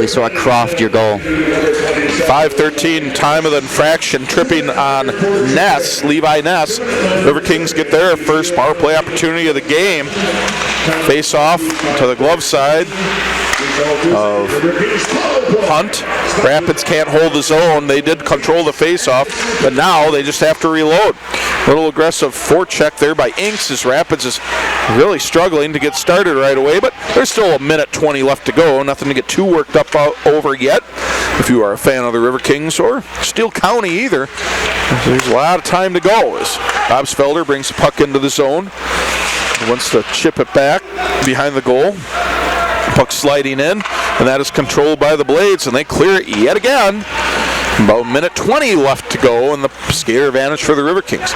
sort of craft your goal. 5:13 time of the infraction, tripping on Levi Ness. Riverkings get their first power play opportunity of the game. Face off to the glove side of Hunt. Rapids can't hold the zone. They did control the face-off, but now they just have to reload. A little aggressive forecheck there by Inks, as Rapids is really struggling to get started right away, but there's still a minute 20 left to go. Nothing to get too worked up over yet. If you are a fan of the Riverkings or Steele County either, there's a lot of time to go as Bobsfelder brings the puck into the zone. He wants to chip it back behind the goal. Puck sliding in, and that is controlled by the Blades, and they clear it yet again. About a minute 20 left to go, and the skater advantage for the Riverkings.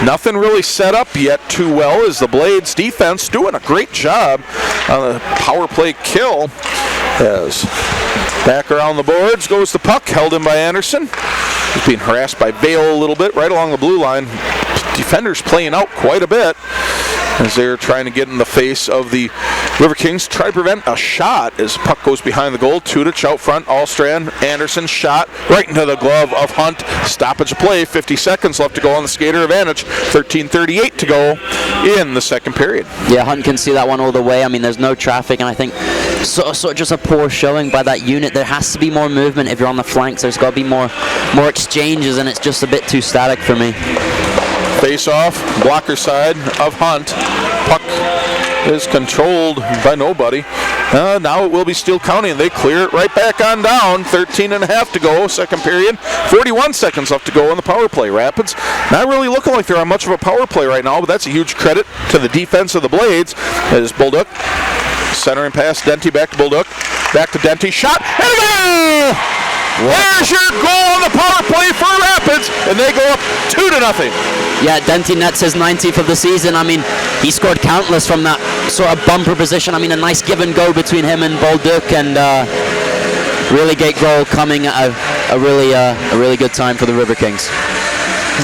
Nothing really set up yet too well, as the Blades defense doing a great job on the power play kill. As back around the boards goes the puck, held in by Anderson. He's being harassed by Vale a little bit right along the blue line. Defenders playing out quite a bit as they're trying to get in the face of the Riverkings. Try to prevent a shot as the puck goes behind the goal. Tudich out front, Allstrand, Anderson shot right into the glove of Hunt. Stoppage of play, 50 seconds left to go on the skater advantage. 13:38 to go in the second period. Yeah, Hunt can see that one all the way. I mean, there's no traffic, and I think sort of just a poor showing by that unit. There has to be more movement if you're on the flanks. There's got to be more exchanges, and it's just a bit too static for me. Face off, blocker side of Hunt. Puck is controlled by nobody. Now it will be Steele County, and they clear it right back on down. 13 and a half to go, second period. 41 seconds left to go on the power play. Rapids not really looking like they're on much of a power play right now, but that's a huge credit to the defense of the Blades. As Bullduk centering pass, Denty back to Bullduk, back to Denty, shot, and a goal! There's your goal on the power play for Rapids, and they go up 2-0. Yeah, Denty nets his 90th of the season. I mean, he scored countless from that sort of bumper position. I mean, a nice give and go between him and Bullduk, and really great goal coming at a really good time for the Riverkings.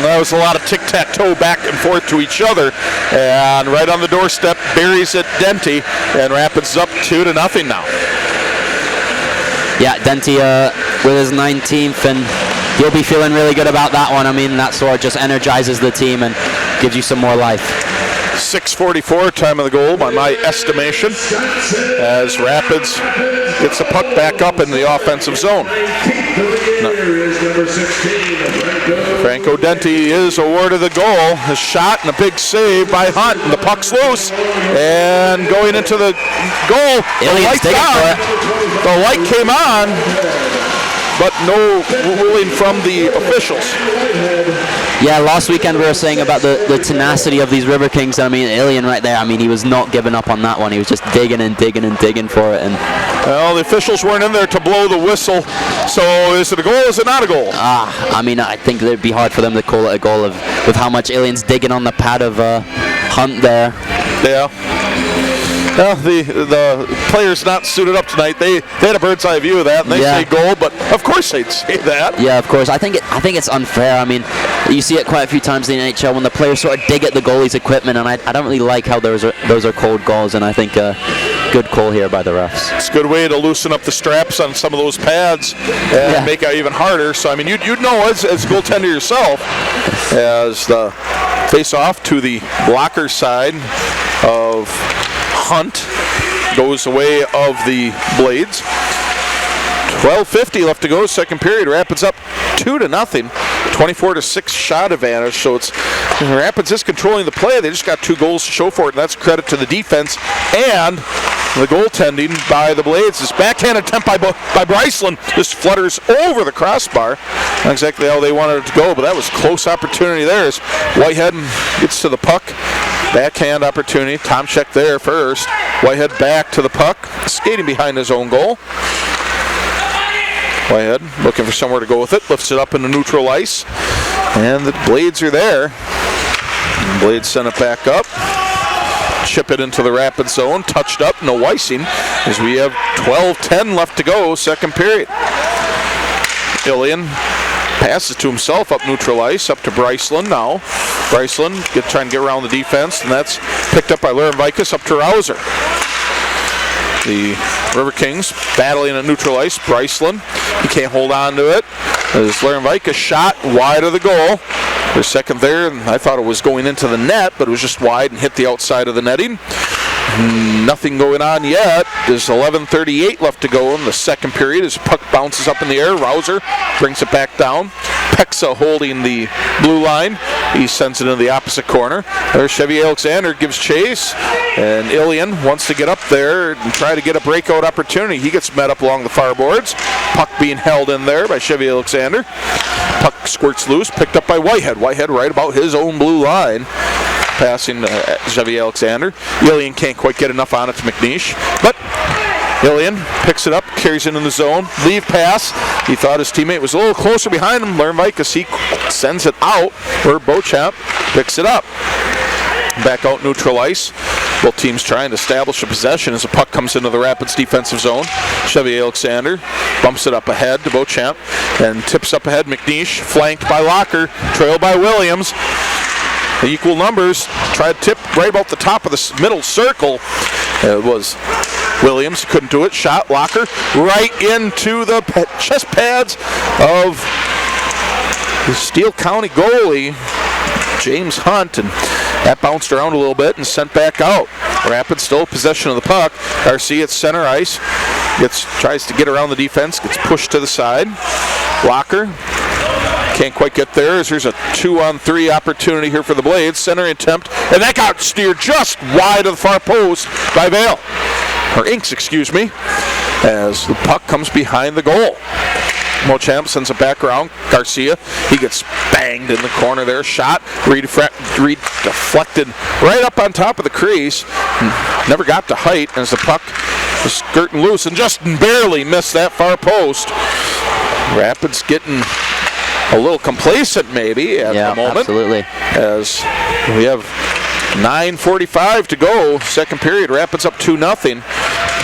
That was a lot of tic-tac-toe back and forth to each other, and right on the doorstep buries it Denty, and Rapids is up 2-0 now. Yeah, Denty with his 19th, and he'll be feeling really good about that one. I mean, that sort of just energizes the team and gives you some more life. 6:44 time of the goal by my estimation, as Rapids gets the puck back up in the offensive zone. Franco Denty is awarded the goal. A shot and a big save by Hunt, and the puck's loose and going into the goal. The light came on, but no ruling from the officials. Yeah, last weekend we were saying about the tenacity of these Riverkings. I mean, Ilian right there, I mean, he was not giving up on that one. He was just digging and digging and digging for it. And well, the officials weren't in there to blow the whistle. So is it a goal or is it not a goal? I mean, I think it'd be hard for them to call it a goal with how much Ilian's digging on the pad of Hunt there. Yeah. Well, the players not suited up tonight. They had a bird's eye view of that, and they say goal, but of course they'd say that. Yeah, of course. I think it's unfair. I mean, you see it quite a few times in the NHL when the players sort of dig at the goalie's equipment, and I don't really like how those are called goals, and I think good call here by the refs. It's a good way to loosen up the straps on some of those pads and make it even harder. So, I mean, you'd know as a goaltender yourself, as the face-off to the blocker side of Hunt goes away of the Blades. 12:50 left to go, second period. Rapids up 2-0, 24-6 shot advantage. So it's Rapids is controlling the play. They just got 2 goals to show for it, and that's credit to the defense and the goaltending by the Blades. This backhand attempt by Bryceland just flutters over the crossbar. Not exactly how they wanted it to go, but that was close opportunity there as Whitehead gets to the puck. Backhand opportunity. Tomczyk there first. Whitehead back to the puck, skating behind his own goal. Whitehead looking for somewhere to go with it. Lifts it up into neutral ice. And the Blades are there. Blades send it back up. Chip it into the Rapids zone. Touched up, no icing, as we have 12:10 left to go, second period. Ilian passes to himself up neutral ice, up to Bryceland now. Bryceland trying to get around the defense, and that's picked up by Larenvikas up to Rouser. The Riverkings battling at neutral ice. Bryceland, he can't hold on to it. As Larenvikas shot wide of the goal. Their second there, and I thought it was going into the net, but it was just wide and hit the outside of the netting. Nothing going on yet. There's 11:38 left to go in the second period as puck bounces up in the air. Rouser brings it back down. Pexa holding the blue line. He sends it into the opposite corner. There's Chevy Alexander gives chase, and Ilian wants to get up there and try to get a breakout opportunity. He gets met up along the far boards. Puck being held in there by Chevy Alexander. Puck squirts loose, picked up by Whitehead. Whitehead right about his own blue line. Passing Chevy Alexander. Ilian can't quite get enough on it to McNeish, but Ilian picks it up, carries it in the zone. Leave pass. He thought his teammate was a little closer behind him. Larenvikas, he sends it out where Beauchamp picks it up. Back out neutral ice. Both teams trying to establish a possession as the puck comes into the Rapids defensive zone. Chevy Alexander bumps it up ahead to Beauchamp and tips up ahead. McNeish flanked by Locker, trailed by Williams. The equal numbers, tried to tip right about the top of the middle circle. It was Williams, couldn't do it. Shot, Locker, right into the chest pads of the Steele County goalie, James Hunt, and that bounced around a little bit and sent back out. Rapids still possession of the puck. Garcia at center ice, tries to get around the defense, gets pushed to the side. Locker can't quite get there as there's a 2-on-3 opportunity here for the Blades. Center attempt, and that got steered just wide of the far post by Vale. Or Inks, excuse me, as the puck comes behind the goal. Beauchamp sends it back around. Garcia, he gets banged in the corner there. Shot, deflected right up on top of the crease. Never got to height as the puck was skirting loose and just barely missed that far post. Rapids getting a little complacent maybe at the moment. Absolutely. As we have 9:45 to go, second period. Rapids up 2-0.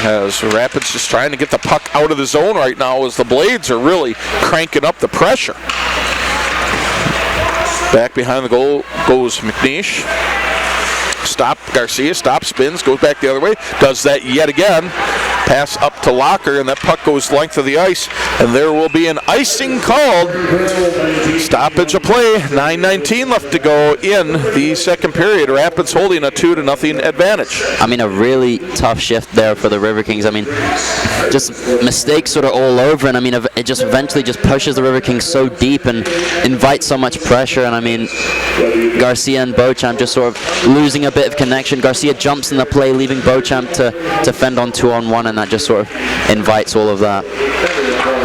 As Rapids just trying to get the puck out of the zone right now as the Blades are really cranking up the pressure. Back behind the goal goes McNeish. Stop, Garcia, stop, spins, goes back the other way, does that yet again. Pass up to Locker, and that puck goes length of the ice, and there will be an icing called. Stoppage of play, 9:19 left to go in the second period. Rapids holding a 2-0 advantage. I mean, a really tough shift there for the Riverkings. I mean, just mistakes sort of all over, and I mean, it just eventually just pushes the Riverkings so deep and invites so much pressure, and I mean, Garcia and Beauchamp just sort of losing a bit of connection. Garcia jumps in the play, leaving Beauchamp to fend on 2-on-1, and that just sort of invites all of that.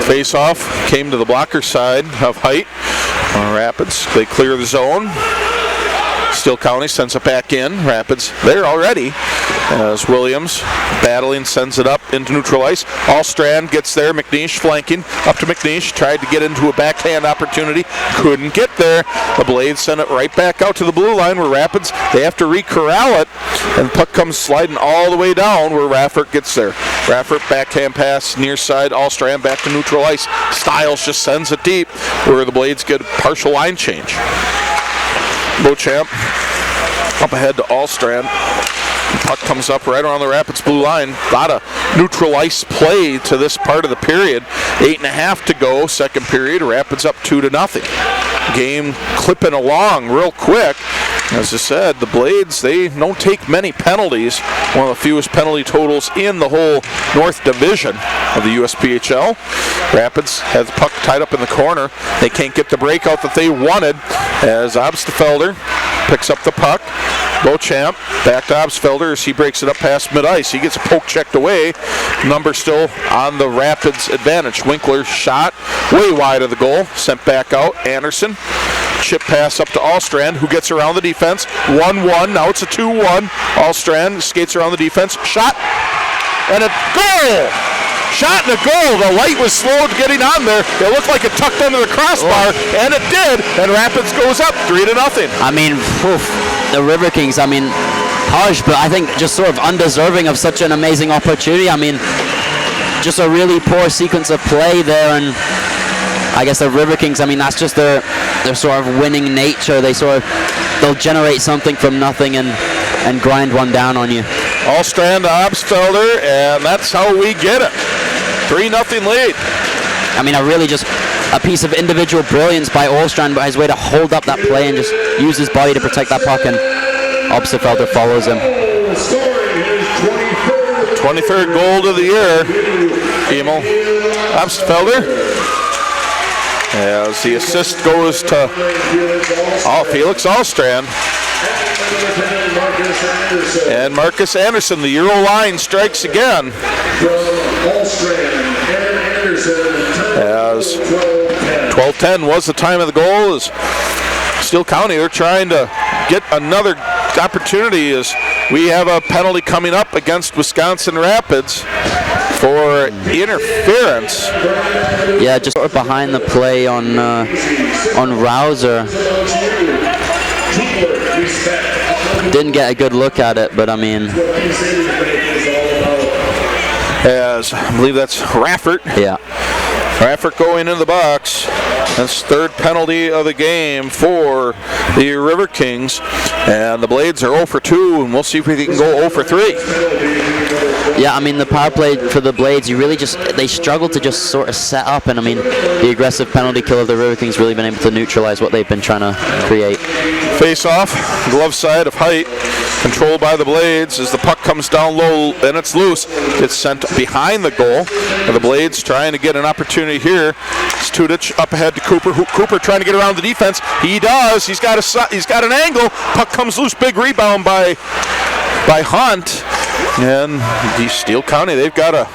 Face-off came to the blocker side of Height. Rapids, they clear the zone. Steele County sends it back in. Rapids there already as Williams battling, sends it up into neutral ice. Allstrand gets there. McNeish flanking up to McNeish. Tried to get into a backhand opportunity. Couldn't get there. The Blades send it right back out to the blue line where Rapids, they have to re-corral it. And the puck comes sliding all the way down where Raffert gets there. Raffert backhand pass near side. Allstrand back to neutral ice. Stiles just sends it deep where the Blades get a partial line change. Beauchamp up ahead to Allstrand. Puck comes up right around the Rapids blue line. A lot of neutral ice play to this part of the period. 8.5 to go, second period. Rapids up 2-0. Game clipping along real quick. As I said, the Blades, they don't take many penalties. One of the fewest penalty totals in the whole North Division of the USPHL. Rapids has the puck tied up in the corner. They can't get the breakout that they wanted as Obstfelder picks up the puck. Beauchamp back to Obstfelder as he breaks it up past mid-ice. He gets a poke checked away. Number still on the Rapids advantage. Winkler shot way wide of the goal. Sent back out. Anderson. Chip pass up to Allstrand, who gets around the defense. 1-1. Now it's a 2-1. Allstrand skates around the defense. Shot. And a goal! Shot and a goal. The light was slow getting on there. It looked like it tucked under the crossbar, and it did. And Rapids goes up 3-0. I mean, the Riverkings, I mean, harsh, but I think just sort of undeserving of such an amazing opportunity. I mean, just a really poor sequence of play there, and I guess the Riverkings, I mean, that's just their sort of winning nature. They'll generate something from nothing and grind one down on you. Allstrand to Obstfelder, and that's how we get it. 3-0 lead. I mean, really just a piece of individual brilliance by Allstrand, but his way to hold up that play and just use his body to protect that puck, and Obstfelder follows him. 23rd goal of the year, Emil Obstfelder. As the assist goes to Felix Allstrand. And Marcus Anderson, the Euro line, strikes again. As 12:10 was the time of the goal. As Steele County, they're trying to get another opportunity as we have a penalty coming up against Wisconsin Rapids for interference. Yeah, just sort of behind the play on Rouser. Didn't get a good look at it, but I mean, as I believe that's Raffert. Yeah. Raffert going into the box. That's third penalty of the game for the Riverkings. And the Blades are 0 for 2, and we'll see if we can go 0 for 3. Yeah, I mean, the power play for the Blades, they struggle to just sort of set up, and I mean, the aggressive penalty kill of the Riverkings really been able to neutralize what they've been trying to create. Face off, glove side of Height, controlled by the Blades as the puck comes down low and it's loose. It's sent behind the goal. And the Blades trying to get an opportunity here. It's Tudich up ahead to Cooper. Cooper trying to get around the defense. He does. He's got an angle. Puck comes loose. Big rebound by Hunt. And the Steele County, they've got to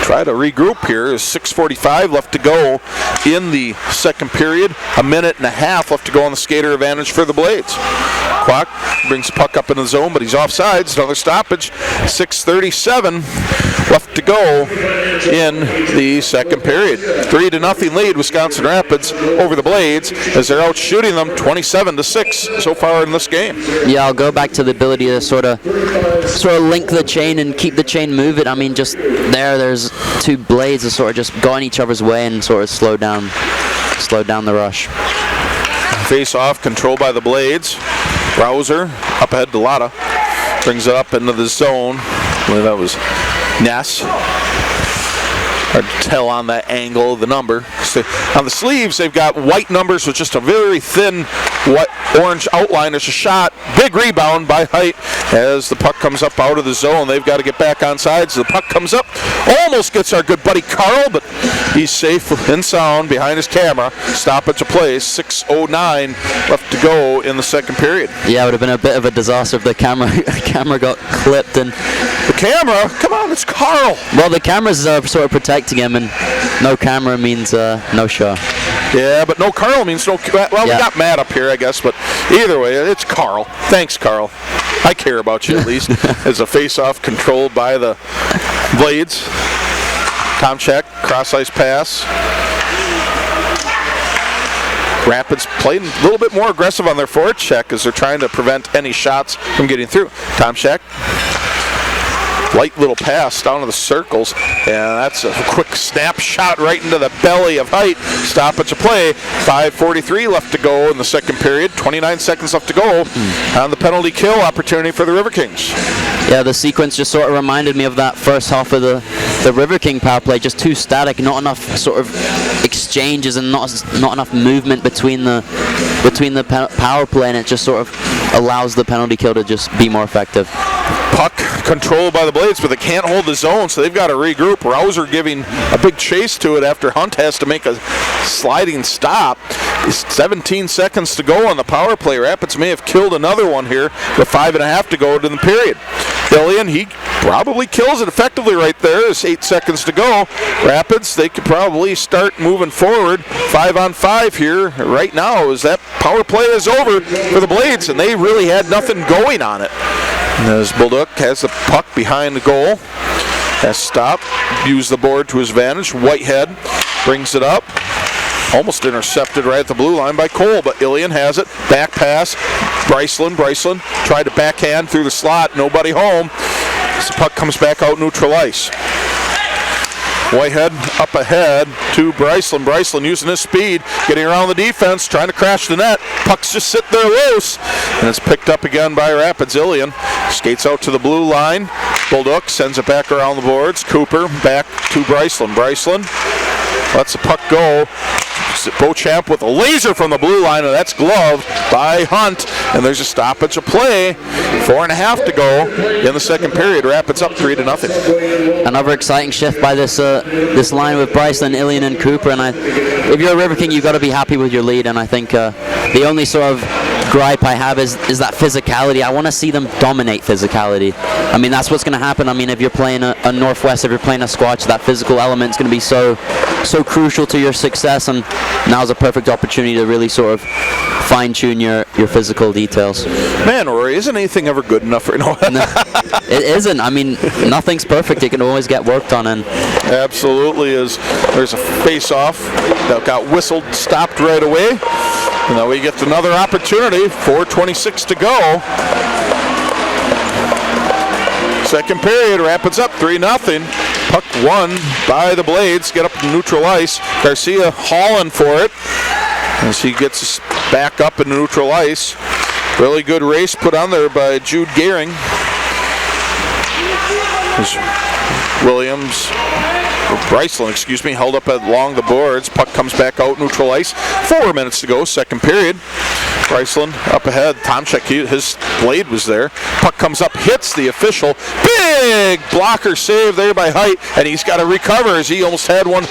try to regroup here. There's 6:45 left to go in the second period. A minute and a half left to go on the skater advantage for the Blades. Kwok brings the puck up in the zone, but he's offsides. Another stoppage. 6:37 left to go in the second period. 3-0 lead, Wisconsin Rapids over the Blades as they're out shooting them 27-6 so far in this game. Yeah, I'll go back to the ability to sort of link the chain and keep the chain moving. I mean, just there's two Blades that sort of just go in each other's way and sort of slow down the rush. Face off, controlled by the Blades. Rouser up ahead to Lotta. Brings it up into the zone. I believe that was Ness. Hard to tell on that angle, the number. So on the sleeves, they've got white numbers with just a very thin orange outline. There's a shot. Big rebound by Height as the puck comes up out of the zone. They've got to get back on side. So the puck comes up. Almost gets our good buddy Carl, but he's safe and sound behind his camera. Stoppage of play. 6:09 left to go in the second period. Yeah, it would have been a bit of a disaster if the camera got clipped. And the camera? Come on, it's Carl. Well, the camera's sort of protecting him, and no camera means no show. Yeah, but no Carl means no. Well, yeah. We got Matt up here, I guess, but either way, it's Carl. Thanks, Carl. I care about you at least. As a face-off controlled by the Blades. Tomchek, cross-ice pass. Rapids playing a little bit more aggressive on their forward check as they're trying to prevent any shots from getting through. Tomchek. Light little pass down to the circles, and that's a quick snapshot right into the belly of Height. Stoppage of play. 5:43 left to go in the second period. 29 seconds left to go on the penalty kill opportunity for the Riverkings. Yeah, the sequence just sort of reminded me of that first half of the Riverking power play. Just too static, not enough sort of exchanges and not enough movement between the power play, and it just sort of allows the penalty kill to just be more effective. Puck controlled by the Blades, but they can't hold the zone, so they've got to regroup. Rouser giving a big chase to it after Hunt has to make a sliding stop. 17 seconds to go on the power play. Rapids may have killed another one here with 5.5 to go into the period. Billion, he probably kills it effectively right there. There's 8 seconds to go. Rapids, they could probably start moving forward. 5-on-5 here right now as that power play is over for the Blades, and they really had nothing going on it. As Bulldog has the puck behind the goal. Has stopped, used the board to his advantage. Whitehead brings it up. Almost intercepted right at the blue line by Cole, but Ilian has it. Back pass. Bryceland tried to backhand through the slot. Nobody home. As the puck comes back out neutral ice. Whitehead up ahead to Bryceland. Bryceland using his speed, getting around the defense, trying to crash the net. Puck's just sitting there loose, and it's picked up again by Rapids. Ilian skates out to the blue line. Bulldog sends it back around the boards. Cooper back to Bryceland. Bryceland lets the puck go. Beauchamp with a laser from the blue line, and that's gloved by Hunt. And there's a stoppage of play. 4.5 to go in the second period. Rapids up 3-0. Another exciting shift by this line with Bryceland, Ilian, and Cooper. And if you're a River King, you've got to be happy with your lead. And I think the only sort of gripe I have is that physicality. I want to see them dominate physicality. I mean, that's what's going to happen. I mean, if you're playing a Northwest, if you're playing a Squatch, that physical element is going to be so crucial to your success. And now's a perfect opportunity to really sort of fine-tune your physical details. Man, Rory, isn't anything ever good enough for no? It isn't. I mean, nothing's perfect. It can always get worked on. And absolutely is. There's a face-off that got whistled, stopped right away. And now we get another opportunity. 4:26 to go. Second period, Rapids up 3-0. Puck won by the Blades. Get up to neutral ice. Garcia hauling for it as he gets back up in neutral ice. Really good race put on there by Jude Gehring. Bryceland, held up along the boards. Puck comes back out neutral ice. 4 minutes to go, second period. Bryceland up ahead. Tomchek, his blade was there. Puck comes up, hits the official. Big blocker save there by Height, and he's got to recover as he almost had one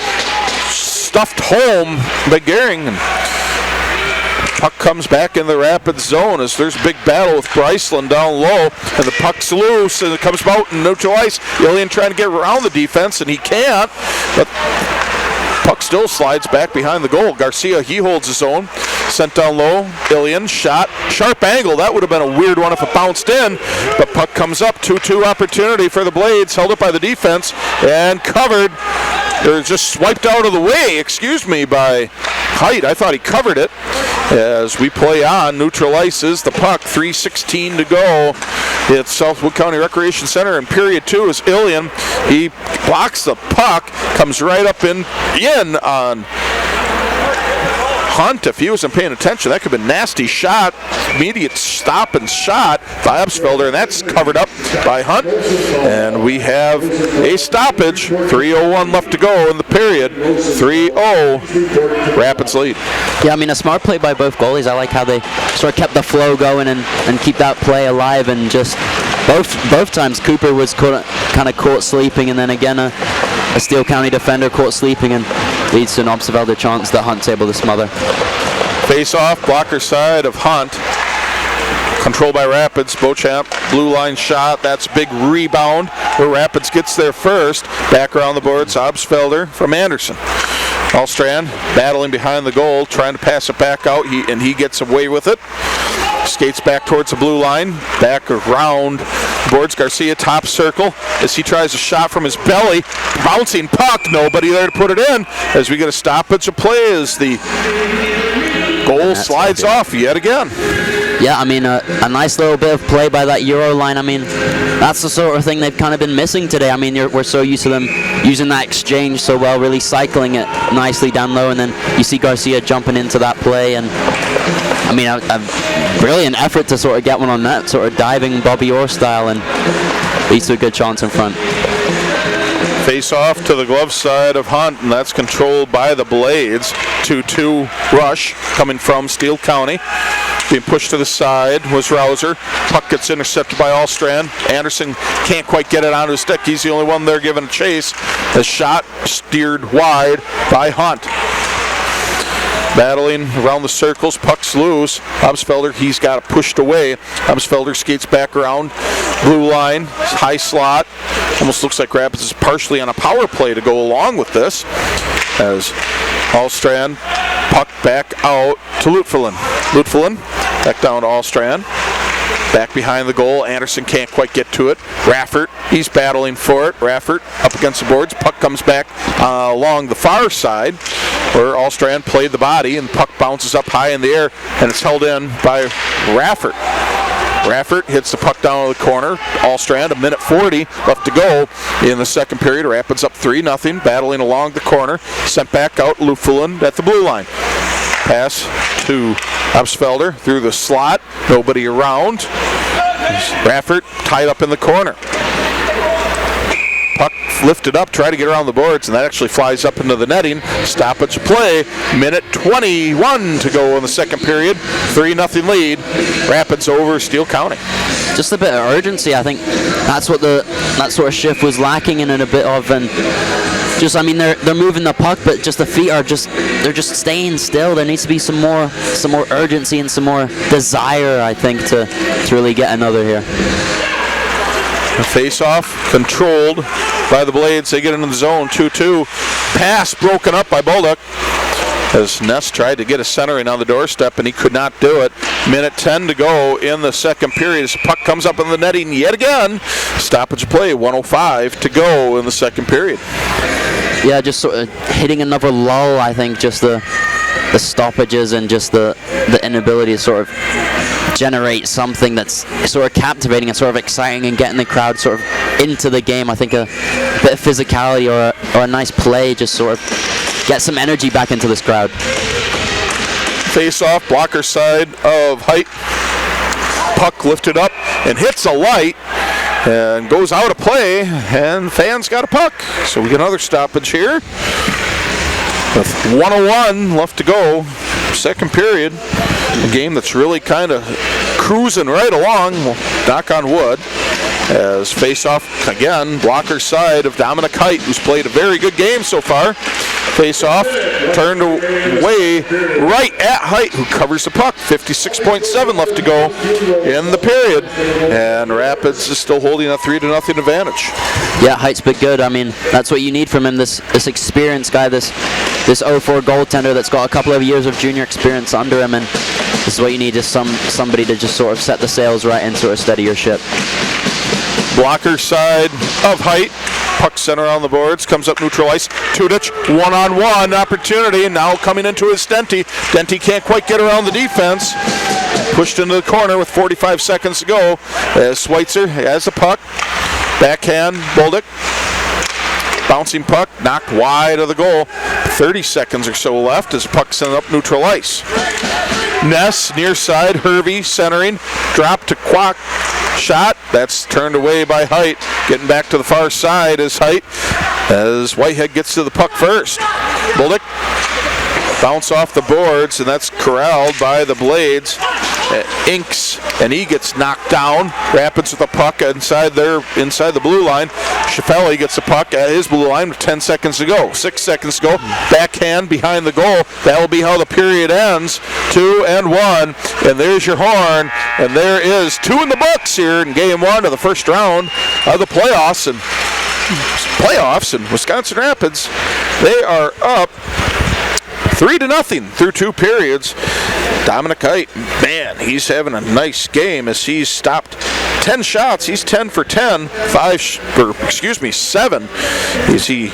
stuffed home by Gehring. Puck comes back in the Rapids zone as there's a big battle with Bryceland down low, and the puck's loose and it comes out in neutral ice. Ilian trying to get around the defense and he can't, but puck still slides back behind the goal. Garcia, he holds his own, sent down low. Ilian shot, sharp angle. That would have been a weird one if it bounced in, but puck comes up. 2-2 opportunity for the Blades, held up by the defense and covered. They're just swiped out of the way, by Height. I thought he covered it. As we play on, neutral ice is the puck, 3:16 to go. It's Southwood County Recreation Center, and period 2 is Ilian. He blocks the puck, comes right up in on Hunt. If he wasn't paying attention, that could have been a nasty shot. Immediate stop and shot by Absfelder, and that's covered up by Hunt. And we have a stoppage. 3:01 left to go in the period. 3-0, Rapids lead. Yeah, I mean, a smart play by both goalies. I like how they sort of kept the flow going and keep that play alive. And just both times Cooper was kind of caught sleeping, and then again a Steele County defender caught sleeping and leads to an Absfelder chance that Hunt's able to smother. Face off, blocker side of Hunt. Controlled by Rapids. Beauchamp, blue line shot. That's a big rebound where Rapids gets there first. Back around the boards, Absfelder from Anderson. Allstrand battling behind the goal, trying to pass it back out, and he gets away with it. Skates back towards the blue line, back around boards. Garcia top circle as he tries a shot from his belly. Bouncing puck, nobody there to put it in. As we get a stoppage of play as the goal slides off yet again. Yeah, I mean, a nice little bit of play by that Euro line. I mean, that's the sort of thing they've kind of been missing today. I mean, we're so used to them using that exchange so well, really cycling it nicely down low, and then you see Garcia jumping into that play. And I mean, a brilliant effort to sort of get one on net, sort of diving Bobby Orr style, and leads to a good chance in front. Face off to the glove side of Hunt, and that's controlled by the Blades. 2-2 rush coming from Steele County. Being pushed to the side was Rouser. Puck gets intercepted by Allstrand. Anderson can't quite get it onto his stick. He's the only one there giving a chase. The shot steered wide by Hunt. Battling around the circles, puck's loose. Absfelder, he's got it pushed away. Absfelder skates back around, blue line, high slot. Almost looks like Rapids is partially on a power play to go along with this. As Allstrand, puck back out to Lutfelin. Lutfelin, back down to Allstrand. Back behind the goal, Anderson can't quite get to it. Raffert, he's battling for it. Raffert up against the boards. Puck comes back along the far side where Allstrand played the body, and puck bounces up high in the air, and it's held in by Raffert. Raffert hits the puck down to the corner. Allstrand, 1:40 left to go in the second period. Rapids up 3-0, battling along the corner. Sent back out, Lufulen at the blue line. Pass to Absfelder through the slot. Nobody around. Raffert tied up in the corner. Puck lifted up, try to get around the boards, and that actually flies up into the netting. Stoppage play. 1:21 to go in the second period. 3-0 lead. Rapids over Steele County. Just a bit of urgency. I think that's what that sort of shift was lacking in it a bit of, and just, I mean, they're moving the puck, but just the feet are they're just staying still. There needs to be some more urgency and some more desire, I think, to really get another here. The face-off controlled by the Blades. They get into the zone. 2-2. Pass broken up by Bolduc as Ness tried to get a centering on the doorstep, and he could not do it. 1:10 to go in the second period. As the puck comes up in the netting yet again. Stoppage play. 1:05 to go in the second period. Yeah, just sort of hitting another lull, I think. Just the stoppages and just the inability to sort of generate something that's sort of captivating and sort of exciting and getting the crowd sort of into the game. I think a bit of physicality or a nice play just sort of get some energy back into this crowd. Face off, blocker side of Height. Puck lifted up and hits a light and goes out of play, and fans got a puck. So we get another stoppage here with 1:01 left to go. Second period. A game that's really kind of cruising right along, knock on wood, as face-off again, blocker side of Dominic Height, who's played a very good game so far. Face-off turned away right at Height, who covers the puck. 56.7 left to go in the period, and Rapids is still holding a 3-0 advantage. Yeah, Height's been good. I mean, that's what you need from him, this experienced guy, this 04 goaltender that's got a couple of years of junior experience under him, and this is what you need, is somebody to just sort of set the sails right and sort of steady your ship. Blocker side of Height. Puck center on the boards, comes up neutral ice. Tudich, one-on-one opportunity, now coming into his Denty. Denty can't quite get around the defense. Pushed into the corner with 45 seconds to go. As Schweitzer has the puck. Backhand, Bolduc. Bouncing puck, knocked wide of the goal. 30 seconds or so left as the puck sent up neutral ice. Ness, near side, Hervey centering, drop to Kwok, shot, that's turned away by Height. Getting back to the far side is Height as Whitehead gets to the puck first. Bolduc, bounce off the boards, and that's corralled by the Blades. Inks, and he gets knocked down. Rapids with the puck inside the blue line. Schiffelli gets the puck at his blue line with 10 seconds to go. 6 seconds to go. Backhand behind the goal. That will be how the period ends. 2-1. And there's your horn. And there is 2 in the books here in game 1 of the first round of the playoffs. And Wisconsin Rapids, they are up 3-0 through 2 periods. Dominic Height, man, he's having a nice game as he's stopped 10 shots. He's 10 for 10, 7. He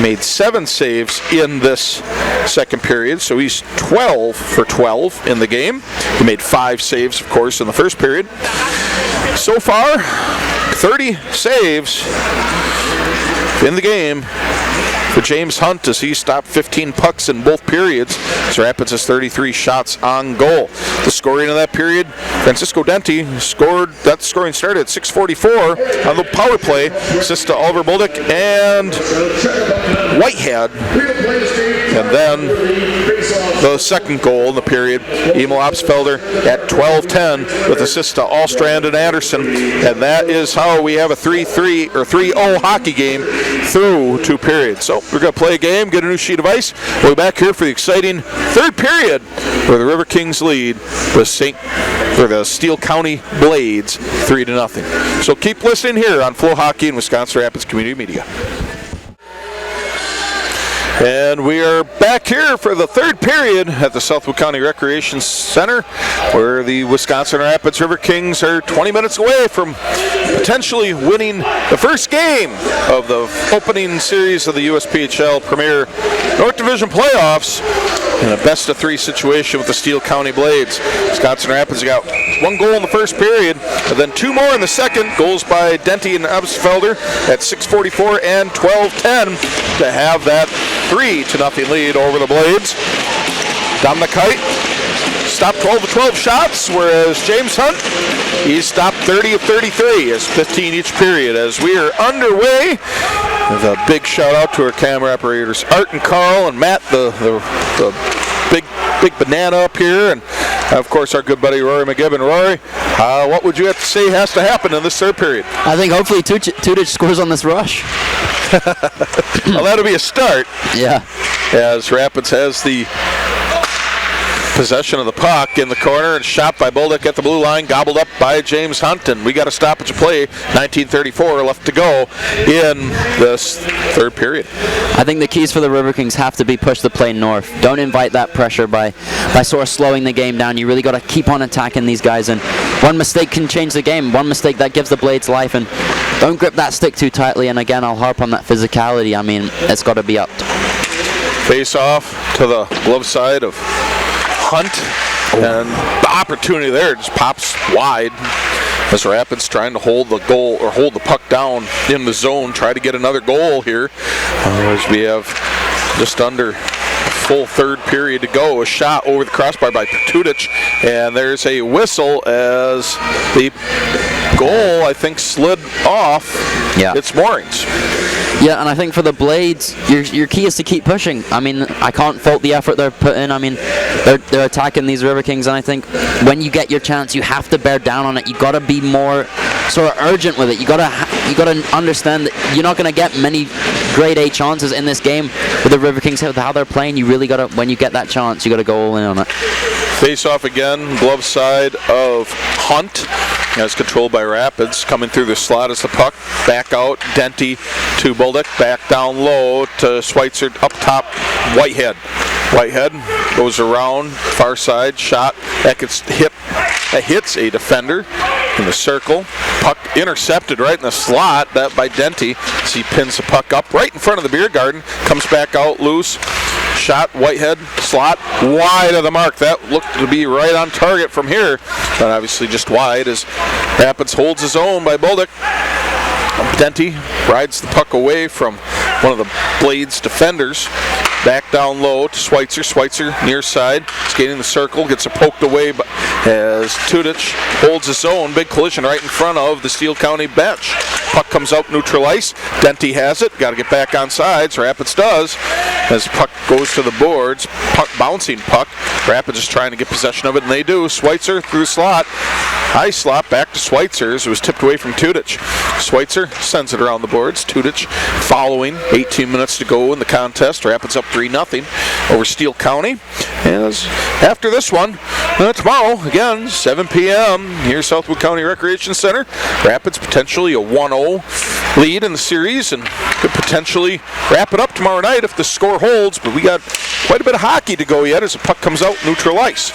made 7 saves in this second period, so he's 12 for 12 in the game. He made 5 saves, of course, in the first period. So far, 30 saves in the game for James Hunt as he stopped 15 pucks in both periods. So Rapids has 33 shots on goal. The scoring of that period, Francisco Denty scored. That scoring started at 6:44 on the power play. Assist to Oliver Bolduc and Whitehead. And then the second goal in the period, Emil Opsfelder at 12:10 with assist to Allstrand and Anderson. And that is how we have a 3-3 or 3-0 hockey game through 2 periods. So we're going to play a game, get a new sheet of ice. We'll be back here for the exciting third period where the Riverkings lead the Steele County Blades 3-0. So keep listening here on Flow Hockey and Wisconsin Rapids Community Media. And we are back here for the third period at the Southwood County Recreation Center, where the Wisconsin Rapids Riverkings are 20 minutes away from potentially winning the first game of the opening series of the USPHL Premier North Division playoffs in a best-of-3 situation with the Steele County Blades. Wisconsin Rapids got 1 goal in the first period, and then 2 more in the second. Goals by Denty and Absfelder at 6:44 and 12:10 to have that 3-0 lead over the Blades. Down the kite, stopped 12 of 12 shots, whereas James Hunt, he stopped 30 of 33, as 15 each period. As we are underway, with a big shout out to our camera operators, Art and Carl and Matt, the big banana up here, and of course our good buddy Rory McGibbon. Rory, what would you have to say has to happen in this third period? I think hopefully Tudich scores on this rush. Well, that'll be a start. Yeah. As Rapids has the possession of the puck in the corner and shot by Bolduc at the blue line, gobbled up by James Hunt, and we got a stoppage of play. 19:34 left to go in this third period. I think the keys for the Riverkings have to be push the play north. Don't invite that pressure by sort of slowing the game down. You really got to keep on attacking these guys, and one mistake can change the game. One mistake that gives the Blades life, and don't grip that stick too tightly. And again, I'll harp on that physicality. I mean, it's got to be upped. Face off to the glove side of Hunt, and the opportunity there just pops wide as Rapids trying to hold the goal or hold the puck down in the zone, try to get another goal here as we have just under a full third period to go. A shot over the crossbar by Tudich, and there's a whistle as the goal, I think, slid off its moorings. Yeah, and I think for the Blades, your key is to keep pushing. I mean, I can't fault the effort they're putting in. I mean, they're attacking these Riverkings, and I think when you get your chance, you have to bear down on it. You got to be more sort of urgent with it. You got to understand that you're not going to get many grade A chances in this game with the Riverkings, with how they're playing. You really got to, when you get that chance, you got to go all in on it. Face off again, glove side of Hunt, as controlled by Rapids, coming through the slot as the puck back out. Denty to Bolduc, back down low to Schweitzer, up top. Whitehead goes around far side, shot that gets hit, that hits a defender in the circle. Puck intercepted right in the slot, that by Denty. As he pins the puck up right in front of the beer garden, comes back out loose. Shot, Whitehead, slot, wide of the mark. That looked to be right on target from here, but obviously just wide as Rapids holds his own by Bolduc. Denty rides the puck away from one of the Blades defenders. Back down low to Schweitzer. Schweitzer near side, skating the circle, gets it poked away as Tudich holds his own. Big collision right in front of the Steele County bench. Puck comes out neutral ice. Denty has it. Got to get back on sides. Rapids does. As puck goes to the boards, bouncing puck. Rapids is trying to get possession of it, and they do. Schweitzer through the slot. High slot back to Schweitzer as it was tipped away from Tudich. Schweitzer sends it around the boards. Tudich following. 18 minutes to go in the contest. Rapids up 3-0 over Steele County. As after this one, tomorrow, again, 7 p.m. here Southwood County Recreation Center. Rapids potentially a 1-0 lead in the series and could potentially wrap it up tomorrow night if the score holds, but we got quite a bit of hockey to go yet as the puck comes out neutral ice.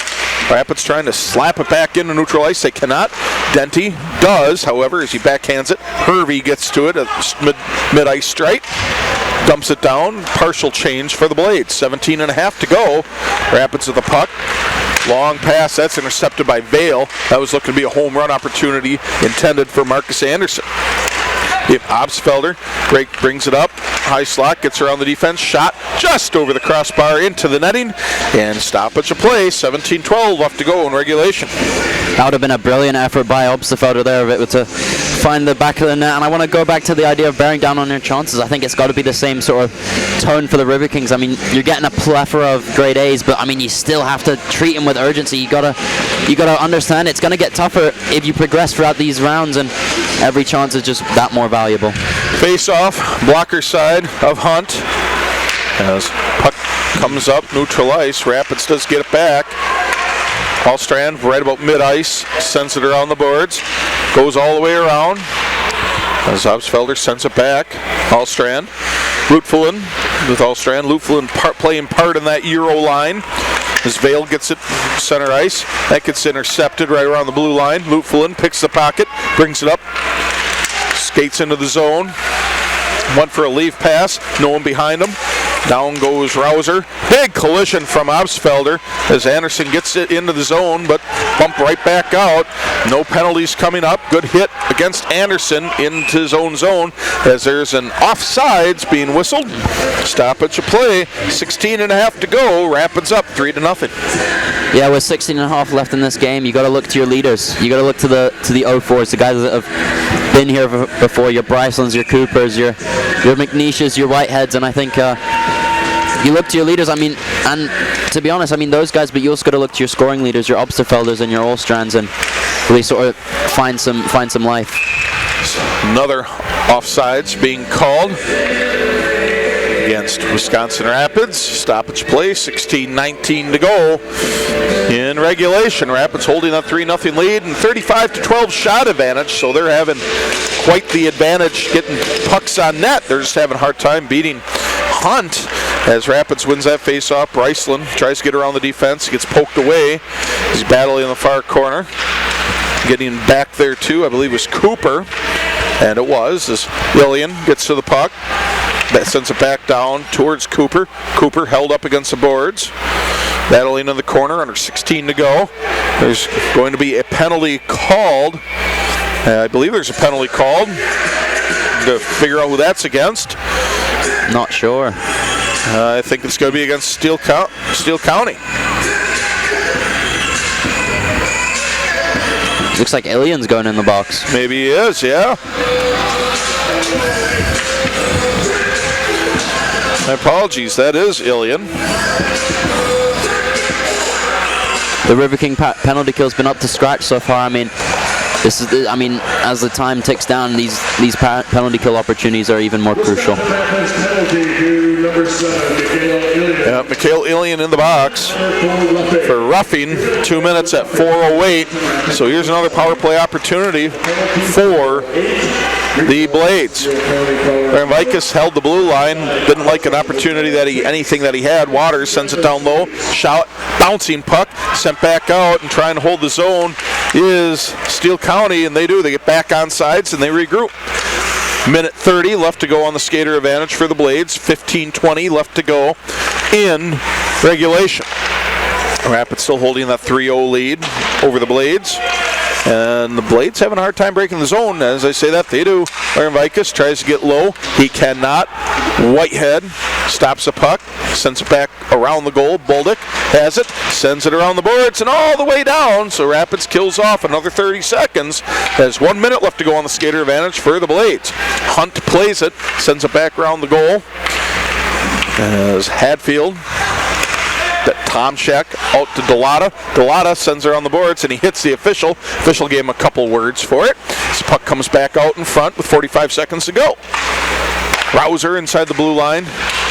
Rapids trying to slap it back into neutral ice. They cannot. Denty does, however, as he backhands it. Hervey gets to it at mid-ice stripe. Dumps it down. Partial change for the Blades. 17.5 to go. Rapids with the puck. Long pass. That's intercepted by Vale. That was looking to be a home run opportunity intended for Marcus Anderson. Absfelder brings it up. High slot, gets around the defense. Shot just over the crossbar into the netting. And stoppage of play. 17-12 left to go in regulation. That would have been a brilliant effort by Absfelder there to find the back of the net. And I want to go back to the idea of bearing down on your chances. I think it's got to be the same sort of tone for the Riverkings. I mean, you're getting a plethora of grade A's, but I mean, you still have to treat them with urgency. You gotta understand it's going to get tougher if you progress throughout these rounds, and every chance is just that more valuable. Face off, blocker side of Hunt. As puck comes up, neutral ice. Rapids does get it back. Hallstrand right about mid-ice, sends it around the boards, goes all the way around. As Absfelder sends it back. Hallstrand Lutfulin with Allstrand. Lutfulin playing part in that Euro line. As Vale gets it center ice. That gets intercepted right around the blue line. Lutfulin picks the pocket, brings it up, skates into the zone. Went for a leave pass, no one behind him. Down goes Rouser. Big collision from Obsfelder as Anderson gets it into the zone, but bumped right back out. No penalties coming up. Good hit against Anderson into his own zone as there's an offsides being whistled. Stoppage of play. 16 and a half to go. Rapids up 3-0. Yeah, with 16 and a half left in this game, you got to look to your leaders. You got to look to the 04s, the guys that have been here before. Your Brycelands, your Coopers, your McNeishas, your Whiteheads, and I think you look to your leaders. I mean, and to be honest, I mean those guys, but you also got to look to your scoring leaders, your Obsterfelders and your Allstrands, and really sort of find some life. Another offsides being called against Wisconsin Rapids. Stoppage play, 16-19 to go in regulation. Rapids holding a 3-0 lead and 35-12 shot advantage, so they're having quite the advantage getting pucks on net. They're just having a hard time beating Hunt as Rapids wins that face-off. Bryceland tries to get around the defense, gets poked away. He's battling in the far corner. Getting back there too, I believe it was Cooper, and it was, as Ilian gets to the puck. That sends it back down towards Cooper. Cooper held up against the boards. Battling in the corner, under 16 to go. There's going to be a penalty called. I believe there's a penalty called. To figure out who that's against. Not sure. I think it's going to be against Steele County. Looks like Ilian's going in the box. Maybe he is, yeah. My apologies, that is Ilian. The River King penalty kill's been up to scratch so far. I mean, this is as the time ticks down, these penalty kill opportunities are even more crucial. Yeah, Mikhail Ilian in the box for roughing. 2 minutes at 4:08. So here's another power play opportunity for the Blades. Aaron Vikas held the blue line. Didn't like an opportunity anything that he had. Waters sends it down low. Shot, bouncing puck, sent back out, and trying to hold the zone is Steele County, and they do. They get back on sides and they regroup. Minute 30 left to go on the skater advantage for the Blades. 15-20 left to go in regulation. Rapids still holding that 3-0 lead over the Blades. And the Blades having a hard time breaking the zone. As I say that, they do. Aaron Vikas tries to get low. He cannot. Whitehead stops the puck, sends it back around the goal. Bolduc has it, sends it around the boards and all the way down. So Rapids kills off another 30 seconds. There's 1 minute left to go on the skater advantage for the Blades. Hunt plays it, sends it back around the goal. As Hadfield, Tomchek out to Delata. Delata sends her on the boards and he hits the official. Official gave him a couple words for it. This puck comes back out in front with 45 seconds to go. Rouser inside the blue line.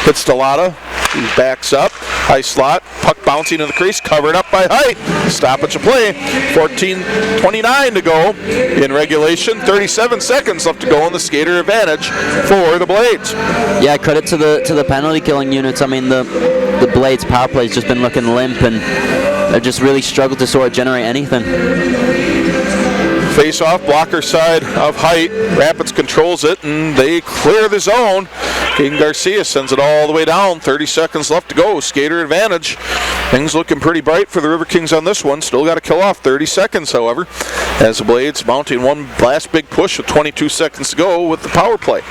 Hits Delata. He backs up. High slot. Puck bouncing in the crease. Covered up by Height. Stoppage of play. 14:29 to go in regulation. 37 seconds left to go on the skater advantage for the Blades. Yeah, credit to the penalty killing units. I mean, the Blades power play's just been looking limp, and they've just really struggled to sort of generate anything. Face-off, blocker side of Height. Rapids controls it, and they clear the zone. King Garcia sends it all the way down. 30 seconds left to go. Skater advantage. Things looking pretty bright for the River Kings on this one. Still got to kill off 30 seconds, however, as the Blades mounting one last big push with 22 seconds to go with the power play.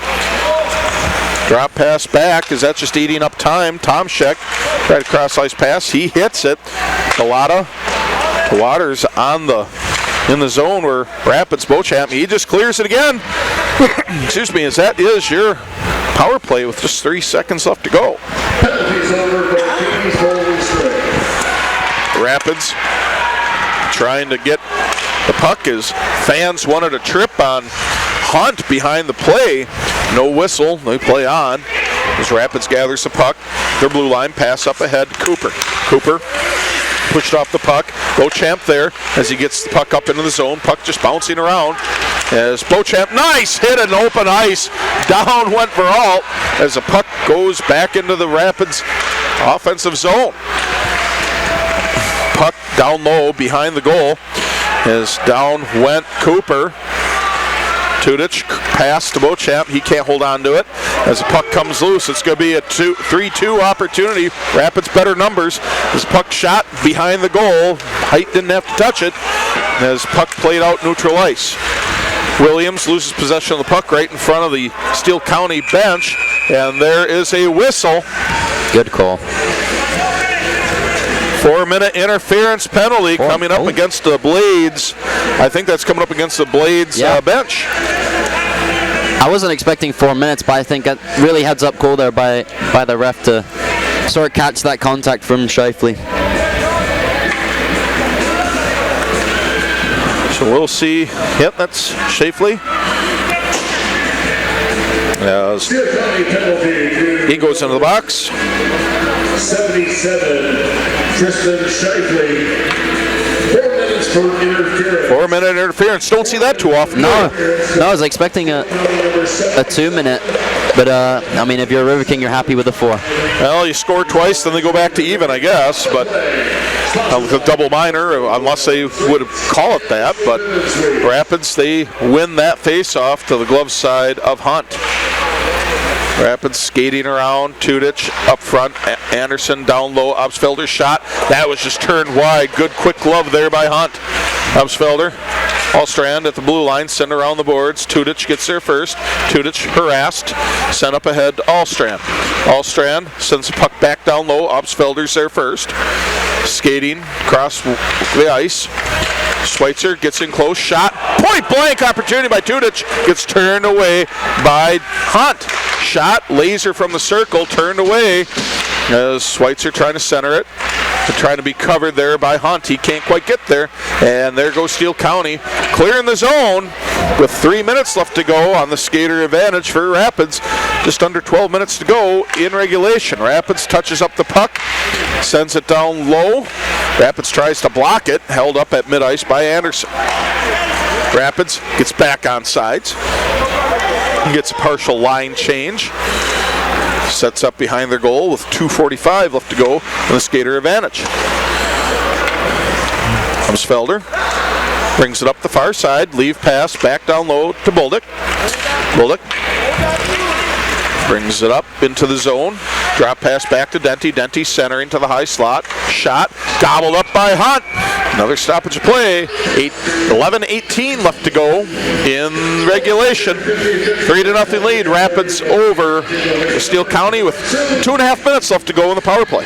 Drop pass back. Is that just eating up time? Tomchek tried a cross-ice pass. He hits it. Delata to Waters in the zone where Rapids Beauchamp. He just clears it again. Excuse me, as that is your power play with just 3 seconds left to go. Rapids trying to get the puck as fans wanted a trip on Hunt behind the play. No whistle. They play on as Rapids gathers the puck. Their blue line pass up ahead. Cooper pushed off the puck. Beauchamp there as he gets the puck up into the zone. Puck just bouncing around as Beauchamp, nice hit in open ice. Down went Veralt as the puck goes back into the Rapids offensive zone. Puck down low behind the goal as down went Cooper. Tudich pass to Beauchamp. He can't hold on to it. As the puck comes loose, it's going to be a 3-2 opportunity. Rapids better numbers. As puck shot behind the goal. Height didn't have to touch it. As puck played out neutral ice. Williams loses possession of the puck right in front of the Steele County bench. And there is a whistle. Good call. 4-minute interference penalty coming up against the Blades. I think that's coming up against the Blades bench. I wasn't expecting 4 minutes, but I think a really heads-up call there by the ref to sort of catch that contact from Shifley. So we'll see. Yep, that's Shifley. He goes into the box. 77, Tristan Shifley. 4 minutes for interference. 4-minute interference. Don't see that too often. No, I was expecting a 2 minute, but I mean, if you're a River King, you're happy with the 4. Well, you score twice, then they go back to even, I guess, but with a double minor, unless they would call it that. But Rapids, they win that face-off to the glove side of Hunt. Rapids skating around, Tudich up front, Anderson down low, Obsfelder's shot. That was just turned wide. Good quick glove there by Hunt. Obsfelder, Allstrand at the blue line, sent around the boards. Tudich gets there first. Tudich harassed, sent up ahead to Allstrand. Allstrand sends the puck back down low. Obsfelder's there first. Skating across the ice. Schweitzer gets in close, shot, point blank opportunity by Tudich, gets turned away by Hunt. Shot, laser from the circle, turned away as Schweitzer trying to center it, trying to be covered there by Hunt. He can't quite get there, and there goes Steele County clearing the zone with 3 minutes left to go on the skater advantage for Rapids. Just under 12 minutes to go in regulation. Rapids touches up the puck, sends it down low. Rapids tries to block it, held up at mid-ice by Anderson. Rapids gets back on sides. He gets a partial line change. Sets up behind their goal with 2:45 left to go in the skater advantage. Felder brings it up the far side, leave pass, back down low to Bolduc. Bolduc brings it up into the zone, drop pass back to Denty. Denty centering to the high slot, shot, gobbled up by Hunt. Another stoppage of play. 11-18 left to go in regulation. 3-0 lead. Rapids over Steele County with 2.5 minutes left to go in the power play.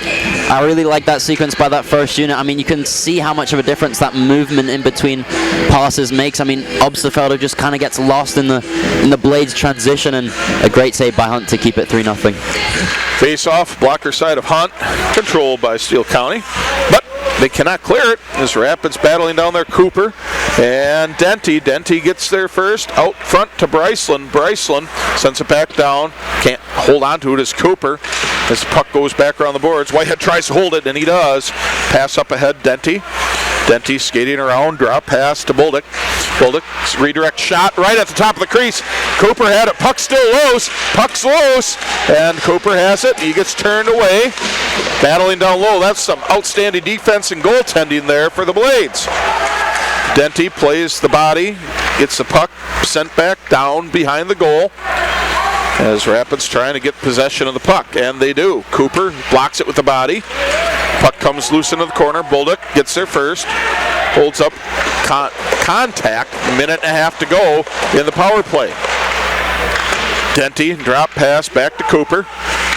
I really like that sequence by that first unit. I mean, you can see how much of a difference that movement in between passes makes. I mean, Obsterfelder just kind of gets lost in the Blades transition, and a great save by Hunt to keep it 3-0. Face off, blocker side of Hunt, controlled by Steele County, but they cannot clear it as Rapids battling down there. Cooper and Denty. Denty gets there first, out front to Bryceland. Bryceland sends it back down, can't hold on to it as Cooper. As the puck goes back around the boards, Whitehead tries to hold it, and he does. Pass up ahead, Denty. Denty skating around, drop pass to Bolduc. Bolduc, redirect shot right at the top of the crease. Cooper had it, puck still loose. Puck's loose, and Cooper has it. He gets turned away. Battling down low, that's some outstanding defense and goaltending there for the Blades. Denty plays the body, gets the puck sent back down behind the goal. As Rapids trying to get possession of the puck, and they do. Cooper blocks it with the body. Puck comes loose into the corner. Bolduc gets there first. Holds up contact. Minute and a half to go in the power play. Denty, drop pass back to Cooper.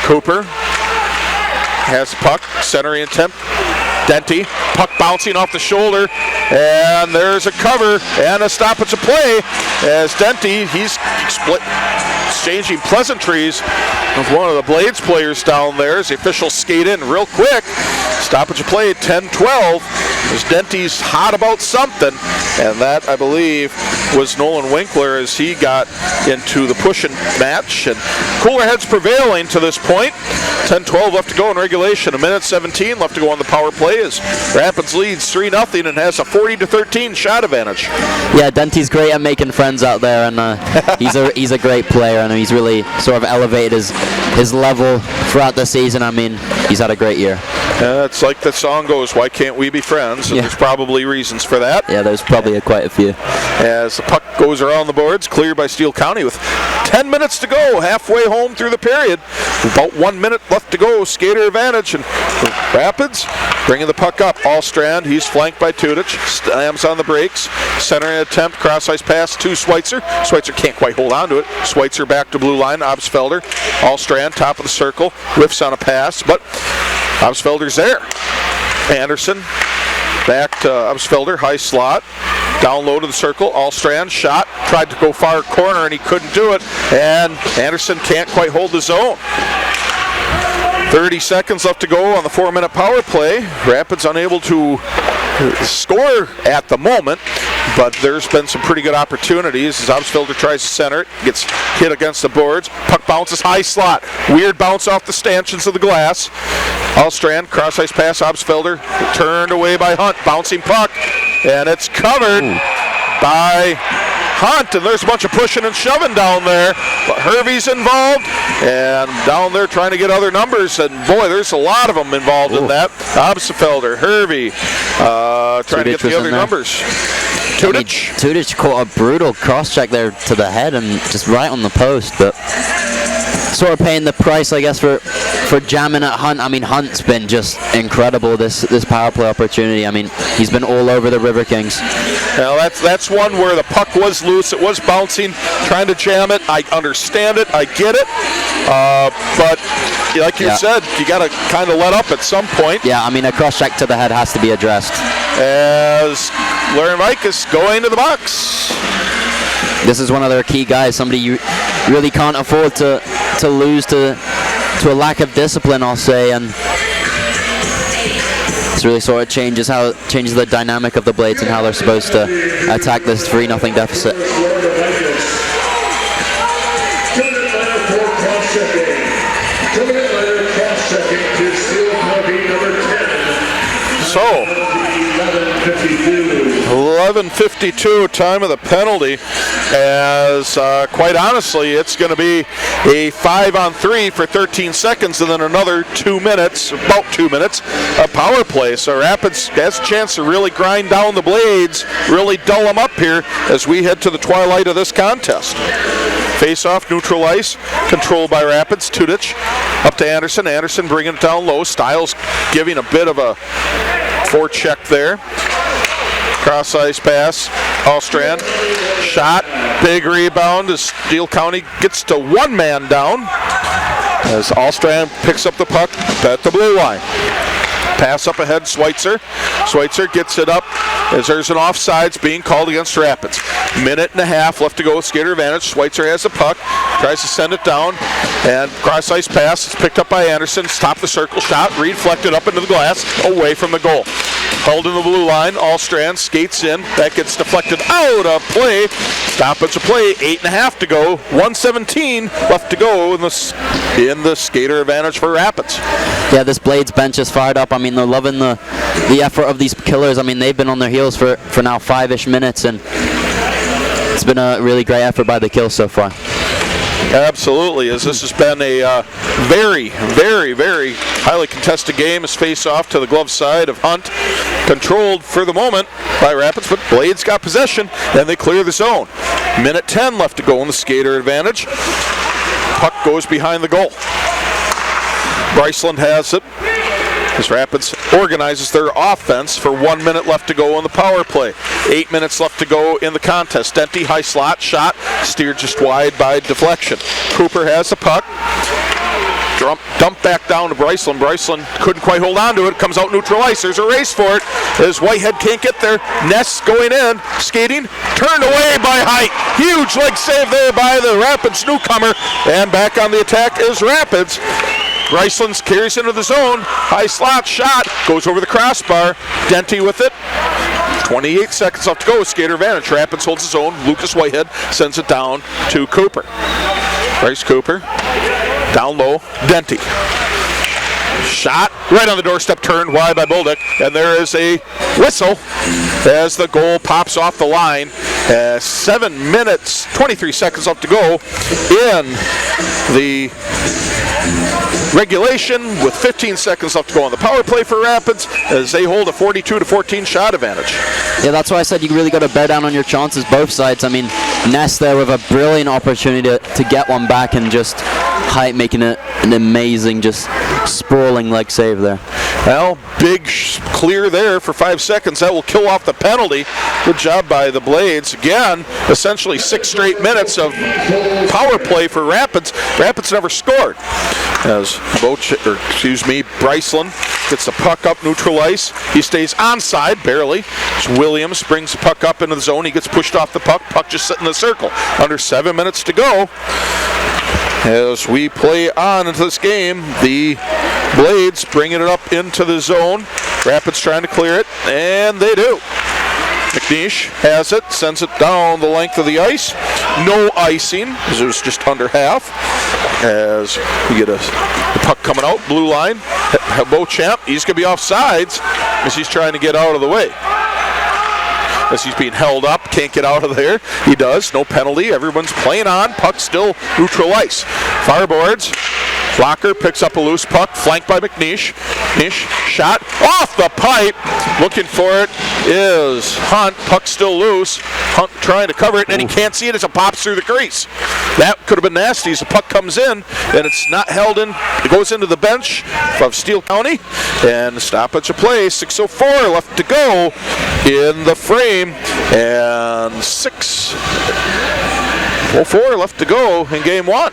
Cooper has the puck, centering attempt. Denty, puck bouncing off the shoulder, and there's a cover and a stoppage of play as Denty, he's exchanging pleasantries with one of the Blades players down there as the officials skate in real quick. Stoppage of play, 10-12, as Denty's hot about something, and that, I believe, was Nolan Winkler as he got into the pushing match, and cooler heads prevailing to this point. 10-12 left to go in regulation. 1:17 left to go on the power play as Rapids leads 3-0 and has a 40-13 shot advantage. Yeah, Denty's great at making friends out there, and he's a great player, and he's really sort of elevated his level throughout the season. I mean, he's had a great year. It's like the song goes, why can't we be friends? And Yeah. there's probably reasons for that. Yeah, there's probably quite a few. As the puck goes around the boards, cleared by Steele County with 10 minutes to go, halfway home through the period. About 1 minute left to go, skater advantage, and Rapids bringing the puck up. Allstrand, he's flanked by Tudich, slams on the brakes, centering attempt, cross ice pass to Schweitzer. Schweitzer can't quite hold on to it. Schweitzer back to blue line, Obsfelder. Allstrand, top of the circle, whiffs on a pass, but Obsfelder's there. Anderson back to Obsfelder, high slot, down low to the circle. Allstrand shot, tried to go far corner and he couldn't do it, and Anderson can't quite hold the zone. 30 seconds left to go on the 4-minute power play. Rapids unable to score at the moment, but there's been some pretty good opportunities as Obsfelder tries to center it, gets hit against the boards. Puck bounces high slot. Weird bounce off the stanchions of the glass. Allstrand, cross ice pass, Obsfelder, turned away by Hunt. Bouncing puck, and it's covered by Hunt, and there's a bunch of pushing and shoving down there. But Hervey's involved, and down there trying to get other numbers, and boy, there's a lot of them involved in that. Obsfelder, Hervey, trying to get the other numbers. Tudich. Tudich caught a brutal cross-check there to the head and just right on the post, but sort of paying the price, I guess, for jamming at Hunt. I mean, Hunt's been just incredible this power play opportunity. I mean, he's been all over the Riverkings. Now that's one where the puck was loose. It was bouncing, trying to jam it. I understand it. I get it. But like you said, you got to kind of let up at some point. Yeah, I mean, a cross-check to the head has to be addressed. As Larry Vikas going to the box. This is one of their key guys, somebody you really can't afford to lose to a lack of discipline, I'll say, and this really sort of changes the dynamic of the Blades and how they're supposed to attack this 3-0 deficit. So 11:52 time of the penalty, as quite honestly it's going to be a 5-on-3 for 13 seconds and then another 2 minutes, about 2 minutes, of power play. So Rapids has a chance to really grind down the Blades, really dull them up here as we head to the twilight of this contest. Face-off, neutral ice, controlled by Rapids. Tudich up to Anderson. Anderson bringing it down low. Stiles giving a bit of a forecheck there. Cross ice pass. Allstrand shot. Big rebound as Steele County gets to one man down. As Allstrand picks up the puck at the blue line. Pass up ahead, Schweitzer. Schweitzer gets it up as there's an offsides being called against Rapids. Minute and a half left to go with skater advantage. Schweitzer has the puck, tries to send it down, and cross ice pass is picked up by Anderson. It's top of the circle shot, reflected up into the glass, away from the goal. Held in the blue line, Allstrand skates in. That gets deflected out of play. Stoppage of play, 8.5 to go. 1:17 left to go in the skater advantage for Rapids. Yeah, this Blades bench is fired up. I mean, they're loving the effort of these killers. I mean, they've been on their heels for now 5-ish minutes, and it's been a really great effort by the Kills so far. Absolutely, as this has been a very, very, very highly contested game. As face off to the glove side of Hunt, controlled for the moment by Rapids, but Blades got possession and they clear the zone. Minute 10 left to go in the skater advantage. Puck goes behind the goal. Bryceland has it as Rapids organizes their offense for 1 minute left to go on the power play. 8 minutes left to go in the contest. Denty, high slot, shot, steered just wide by deflection. Cooper has the puck. Dumped back down to Bryceland. Bryceland couldn't quite hold on to it. Comes out neutral ice. There's a race for it as Whitehead can't get there. Ness going in, skating, turned away by Height. Huge leg save there by the Rapids newcomer. And back on the attack is Rapids. Bryceland carries into the zone. High slot shot. Goes over the crossbar. Denty with it. 28 seconds left to go. Skater advantage. Rapids holds his own. Lucas Whitehead sends it down to Cooper. Bryce Cooper. Down low. Denty. Shot right on the doorstep, turned wide by Bolduc, and there is a whistle as the goal pops off the line. 7 minutes, 23 seconds left to go in the regulation, with 15 seconds left to go on the power play for Rapids, as they hold a 42-14 shot advantage. Yeah, that's why I said you really got to bear down on your chances, both sides. I mean, Ness there with a brilliant opportunity to get one back, and just Height making it an amazing, just sprawling leg save there. Well, big clear there for 5 seconds. That will kill off the penalty. Good job by the Blades. Again, essentially 6 straight minutes of power play for Rapids. Rapids never scored. As Bryceland gets the puck up neutral ice. He stays onside, barely. As Williams brings the puck up into the zone. He gets pushed off the puck. Puck just sitting in the circle. Under 7 minutes to go. As we play on into this game, the Blades bringing it up into the zone. Rapids trying to clear it, and they do. McNeish has it, sends it down the length of the ice. No icing, as it was just under half. As we get the puck coming out, blue line. Beauchamp, he's going to be offsides as he's trying to get out of the way. As he's being held up, can't get out of there. He does, no penalty. Everyone's playing on. Puck still neutral ice. Fireboards. Blocker picks up a loose puck, flanked by McNeish. McNeish, shot off the pipe. Looking for it is Hunt. Puck still loose. Hunt trying to cover it, and he can't see it as it pops through the crease. That could have been nasty as the puck comes in, and it's not held in. It goes into the bench of Steele County, and the stoppage of play. 6:04 left to go in the frame, and 6:04 left to go in game one.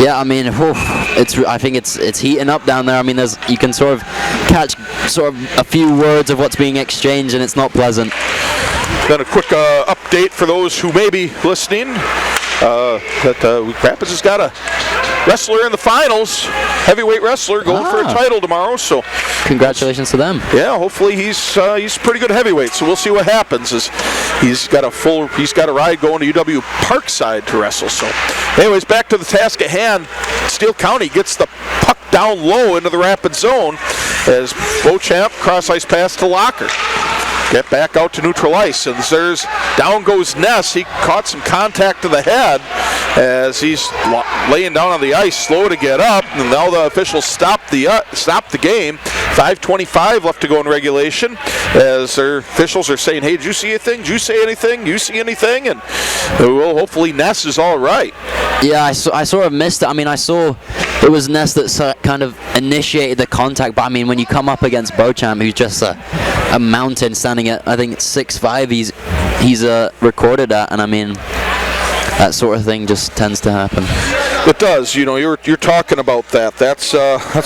Yeah, I mean, I think it's heating up down there. I mean, you can sort of catch a few words of what's being exchanged, and it's not pleasant. Then a quick update for those who may be listening. That Rapids has got a wrestler in the finals, heavyweight wrestler, going for a title tomorrow. So congratulations to them. Yeah, hopefully he's pretty good heavyweight. So we'll see what happens. As he's got a ride going to UW Parkside to wrestle. So, anyways, back to the task at hand. Steele County gets the puck down low into the Rapids zone as Beauchamp cross ice pass to Locker. Get back out to neutral ice, and there's down goes Ness. He caught some contact to the head as he's laying down on the ice, slow to get up, and now the officials stop the game. 5:25 left to go in regulation, as their officials are saying, "Hey, did you see anything? Did you say anything? You see anything?" And well, hopefully Ness is all right. Yeah, I sort of missed it. I mean, I saw it was Ness that kind of initiated the contact, but I mean, when you come up against Beauchamp, who's just a mountain standing at, I think it's 6'5", he's recorded at, and I mean, that sort of thing just tends to happen. It does. You know, you're talking about that. That's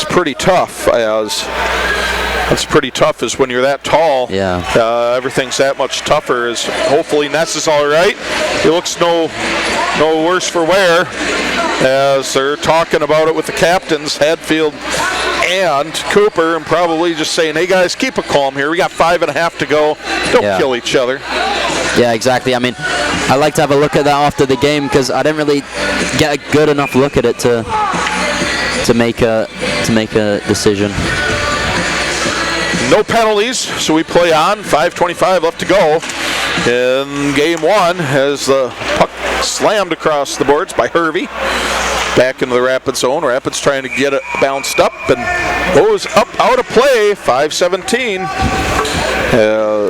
pretty tough. That's pretty tough, is when you're that tall. Yeah. Everything's that much tougher. As hopefully Ness is all right. He looks no worse for wear, as they're talking about it with the captains, Hadfield and Cooper, and probably just saying, "Hey guys, keep it calm here. We got 5.5 to go. Don't kill each other." Yeah, exactly. I mean, I like to have a look at that after the game, because I didn't really get a good enough look at it to make a decision. No penalties, so we play on. 5:25 left to go in game one, as the puck slammed across the boards by Hervey. Back into the Rapids zone. Rapids trying to get it bounced up, and goes up out of play. 5:17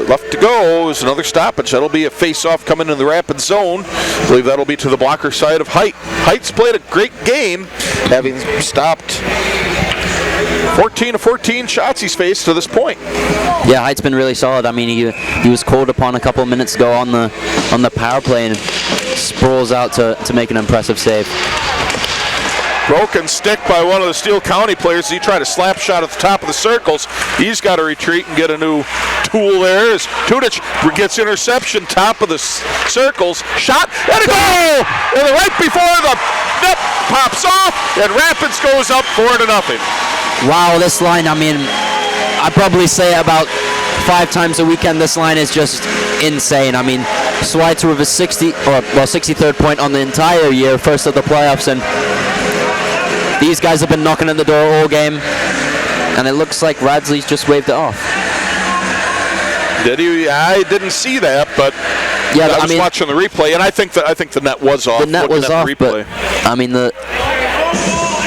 left to go is another stoppage. That'll be a face-off coming in the Rapids zone. I believe that'll be to the blocker side of Height. Height's played a great game, having stopped 14 of 14 shots he's faced to this point. Yeah, Height's been really solid. I mean, he was called upon a couple of minutes ago on the power play, and sprawls out to make an impressive save. Broken stick by one of the Steele County players. He tried a slap shot at the top of the circles. He's got to retreat and get a new tool there. As Tudich gets interception, top of the circles. Shot, and a goal! And right before the net pops off, and Rapids goes up 4-0. Wow, this line, I mean, I probably say it about 5 times a weekend. This line is just insane. I mean, Schweitzer with a 63rd point on the entire year, first of the playoffs, and these guys have been knocking at the door all game, and it looks like Radsley's just waved it off. Did he? I didn't see that, but Yeah, I was watching the replay, and I think the net was off. The net was off, replay. but I mean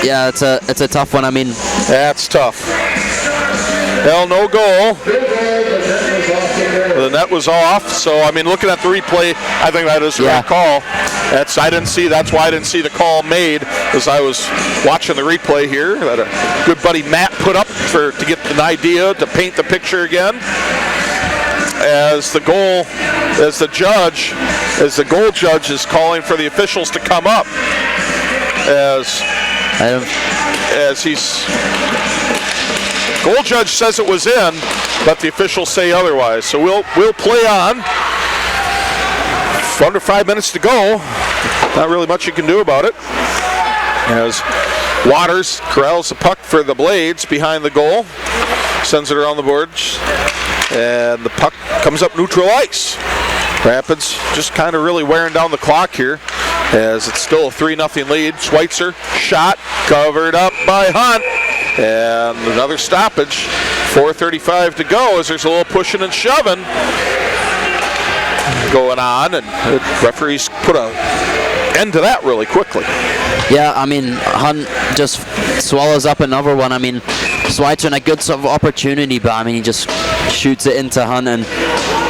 it's a tough one. I mean, That's tough. Well, no goal. The net was off, so I mean, looking at the replay, I think that is the right call. That's why I didn't see the call made, as I was watching the replay here that a good buddy Matt put up to get an idea to paint the picture again. As the goal judge is calling for the officials to come up, as goal judge says it was in, but the officials say otherwise. So we'll play on. Under 5 minutes to go. Not really much you can do about it. As Waters corrals the puck for the Blades behind the goal, sends it around the boards, and the puck comes up neutral ice. Rapids just kind of really wearing down the clock here, as it's still a 3-0 lead. Schweitzer shot, covered up by Hunt, and another stoppage. 4:35 to go, as there's a little pushing and shoving going on, and the referees put an end to that really quickly. Yeah, I mean, Hunt just swallows up another one. I mean, Schweitzer in a good sort of opportunity, but I mean, he just shoots it into Hunt, and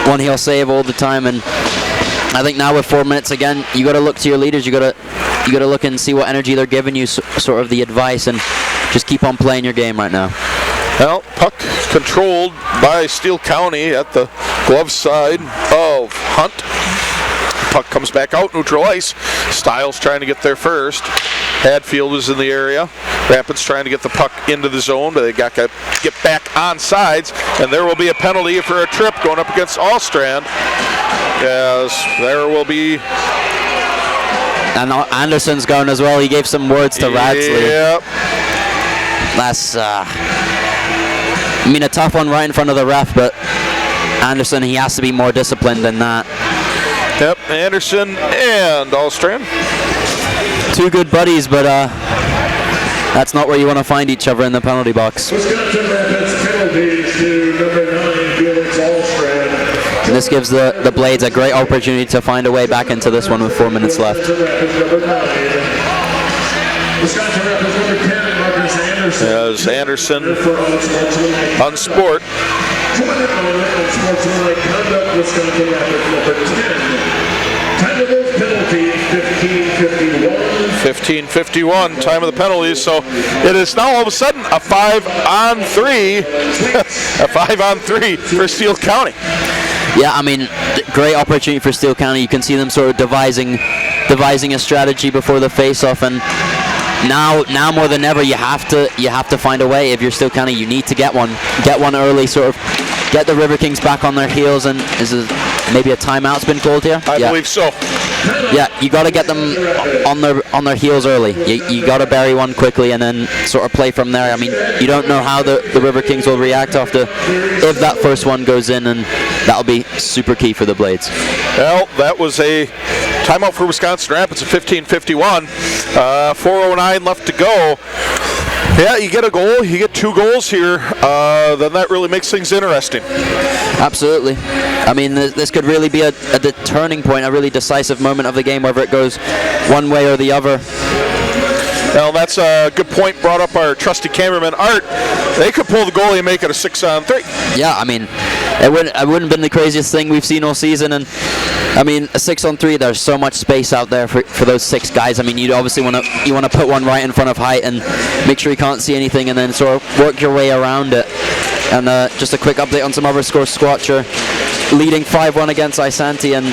one he'll save all the time. And I think now with 4 minutes again, you got to look to your leaders. You got to look and see what energy they're giving you, sort of the advice, and just keep on playing your game right now. Well, puck controlled by Steele County at the glove side of Hunt. Puck comes back out, neutral ice. Stiles trying to get there first. Hadfield is in the area. Rapids trying to get the puck into the zone, but they got to get back on sides, and there will be a penalty for a trip going up against Allstrand, as there will be. And Anderson's going as well. He gave some words to Radsley. Yep. That's, I mean, a tough one right in front of the ref, but Anderson, he has to be more disciplined than that. Yep, Anderson and Allstrand. Two good buddies, but that's not where you want to find each other in the penalty box. Wisconsin Rapids penalties to number 9, Felix Allstrand. And this gives the Blades a great opportunity to find a way back into this one with 4 minutes left. Wisconsin Rapids number 10, Marcus Anderson. As Anderson on sport. Unsportsmanlike conduct, Wisconsin Rapids number 10. Time of those penalties, 15:51. 15:51, time of the penalties. So it is now all of a sudden a 5-on-3, a 5-on-3 for Steele County. Yeah, I mean, great opportunity for Steele County. You can see them sort of devising a strategy before the face-off, and now more than ever, you have to find a way. If you're Steele County, you need to get one early, sort of get the Riverkings back on their heels. And maybe a timeout's been called here? I believe so. Yeah, you got to get them on their heels early. You got to bury one quickly and then sort of play from there. I mean, you don't know how the Riverkings will react after if that first one goes in, and that'll be super key for the Blades. Well, that was a timeout for Wisconsin Rapids at 15:51. 4:09 left to go. Yeah, you get a goal, you get 2 goals here, then that really makes things interesting. Absolutely. I mean, this could really be a turning point, a really decisive moment of the game, whether it goes one way or the other. Well, that's a good point brought up our trusty cameraman, Art. They could pull the goalie and make it a 6-on-3. Yeah, I mean, it wouldn't have been the craziest thing we've seen all season, and I mean, a 6-on-3, there's so much space out there for those 6 guys. I mean, you obviously want to put one right in front of height and make sure you can't see anything, and then sort of work your way around it. And just a quick update on some other scores. Squatcher leading 5-1 against Isanti, and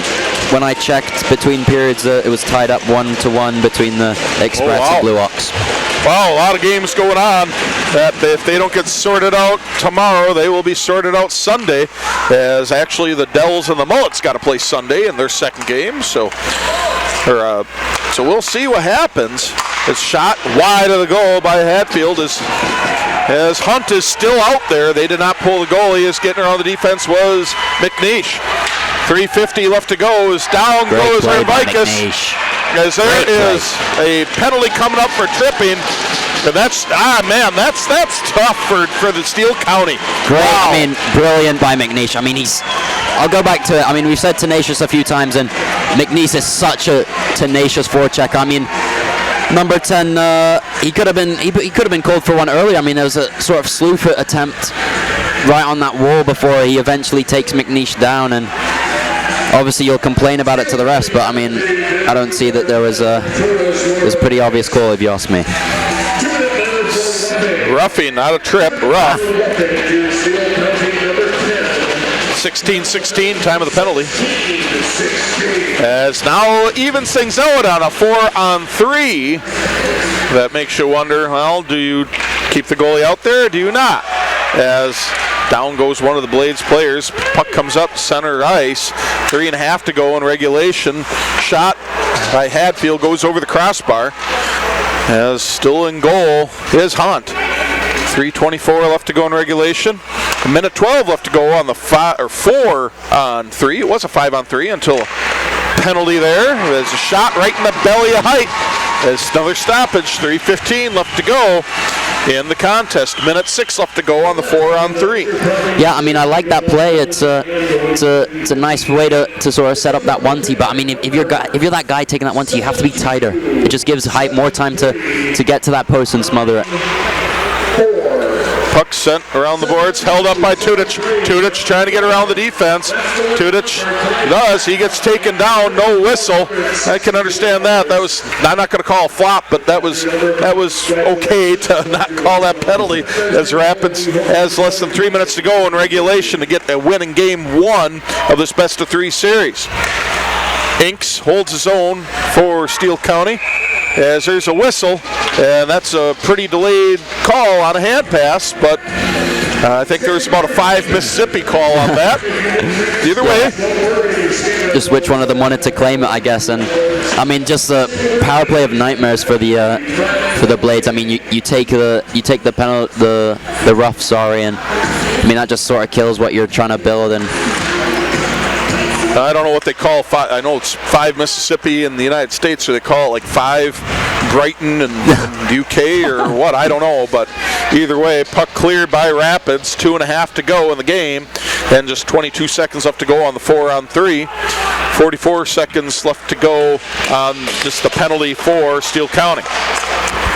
when I checked between periods, it was tied up 1-1 between the Express and Blue Ox. Wow, a lot of games going on that if they don't get sorted out tomorrow, they will be sorted out Sunday, as actually the Dells and the Mullets got to play Sunday in their second game. So we'll see what happens. It's shot wide of the goal by Hadfield as Hunt is still out there. They did not pull the goalie, as getting around the defense was McNeish. 3:50 left to go. Is down Great goes play by Riverkings. McNeish. As there Great play. is a penalty coming up for tripping. And that's tough for the Steele County. Great, Wow. I mean, brilliant by McNeish. I mean, I'll go back to it. I mean, we've said tenacious a few times, and McNeish is such a tenacious forecheck. I mean, number 10, he could have been called for one earlier. I mean, there was a sort of slew foot attempt right on that wall before he eventually takes McNeish down, and obviously you'll complain about it to the refs, but I mean, I don't see that there was a pretty obvious call if you ask me. Roughing, not a trip, rough. 16-16, time of the penalty. As now evens things out on a 4-on-3. That makes you wonder, well, do you keep the goalie out there or do you not? As down goes one of the Blades players. Puck comes up center ice. 3.5 to go in regulation. Shot by Hadfield goes over the crossbar. As still in goal is Hunt. 3:24 left to go in regulation. A minute 12 left to go on the 4-on-3. It was a 5-on-3 until a penalty there. There's a shot right in the belly of Height. There's another stoppage. 3:15 left to go in the contest. Minute 6 left to go on the 4-on-3. Yeah, I mean, I like that play. It's a nice way to sort of set up that 1-tee. But I mean, if you're that guy taking that 1-tee, you have to be tighter. It just gives Height more time to get to that post and smother it. Puck sent around the boards, held up by Tudich. Tudich trying to get around the defense. Tudich does. He gets taken down. No whistle. I can understand that. I'm not going to call a flop, but that was okay to not call that penalty, as Rapids has less than 3 minutes to go in regulation to get a win in game 1 of this best-of-3 series. Inks holds his own for Steele County. As there's a whistle, and that's a pretty delayed call on a hand pass, but I think there's about a 5 Mississippi call on that. Either way. Just which one of them wanted to claim it, I guess. And I mean, just the power play of nightmares for the Blades. I mean, you take the penalty, the rough, sorry, and I mean that just sort of kills what you're trying to build. And I don't know what they call 5. I know it's 5 Mississippi in the United States, or they call it like 5 Brighton and UK or what, I don't know. But either way, puck cleared by Rapids. 2.5 to go in the game, and just 22 seconds left to go on the 4-on-3. 44 seconds left to go on just the penalty for Steele County.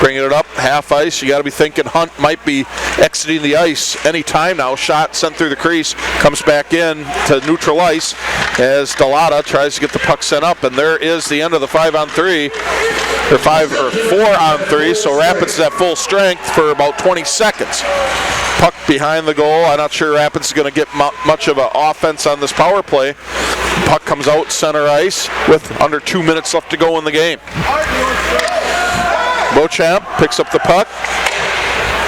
Bringing it up, half ice. You got to be thinking Hunt might be exiting the ice any time now. Shot sent through the crease, comes back in to neutral ice as Delata tries to get the puck sent up, and there is the end of the 5-on-3, or 4-on-3. So Rapids is at full strength for about 20 seconds. Puck behind the goal. I'm not sure Rapids is going to get much of an offense on this power play. Puck comes out center ice with under 2 minutes left to go in the game. Beauchamp picks up the puck,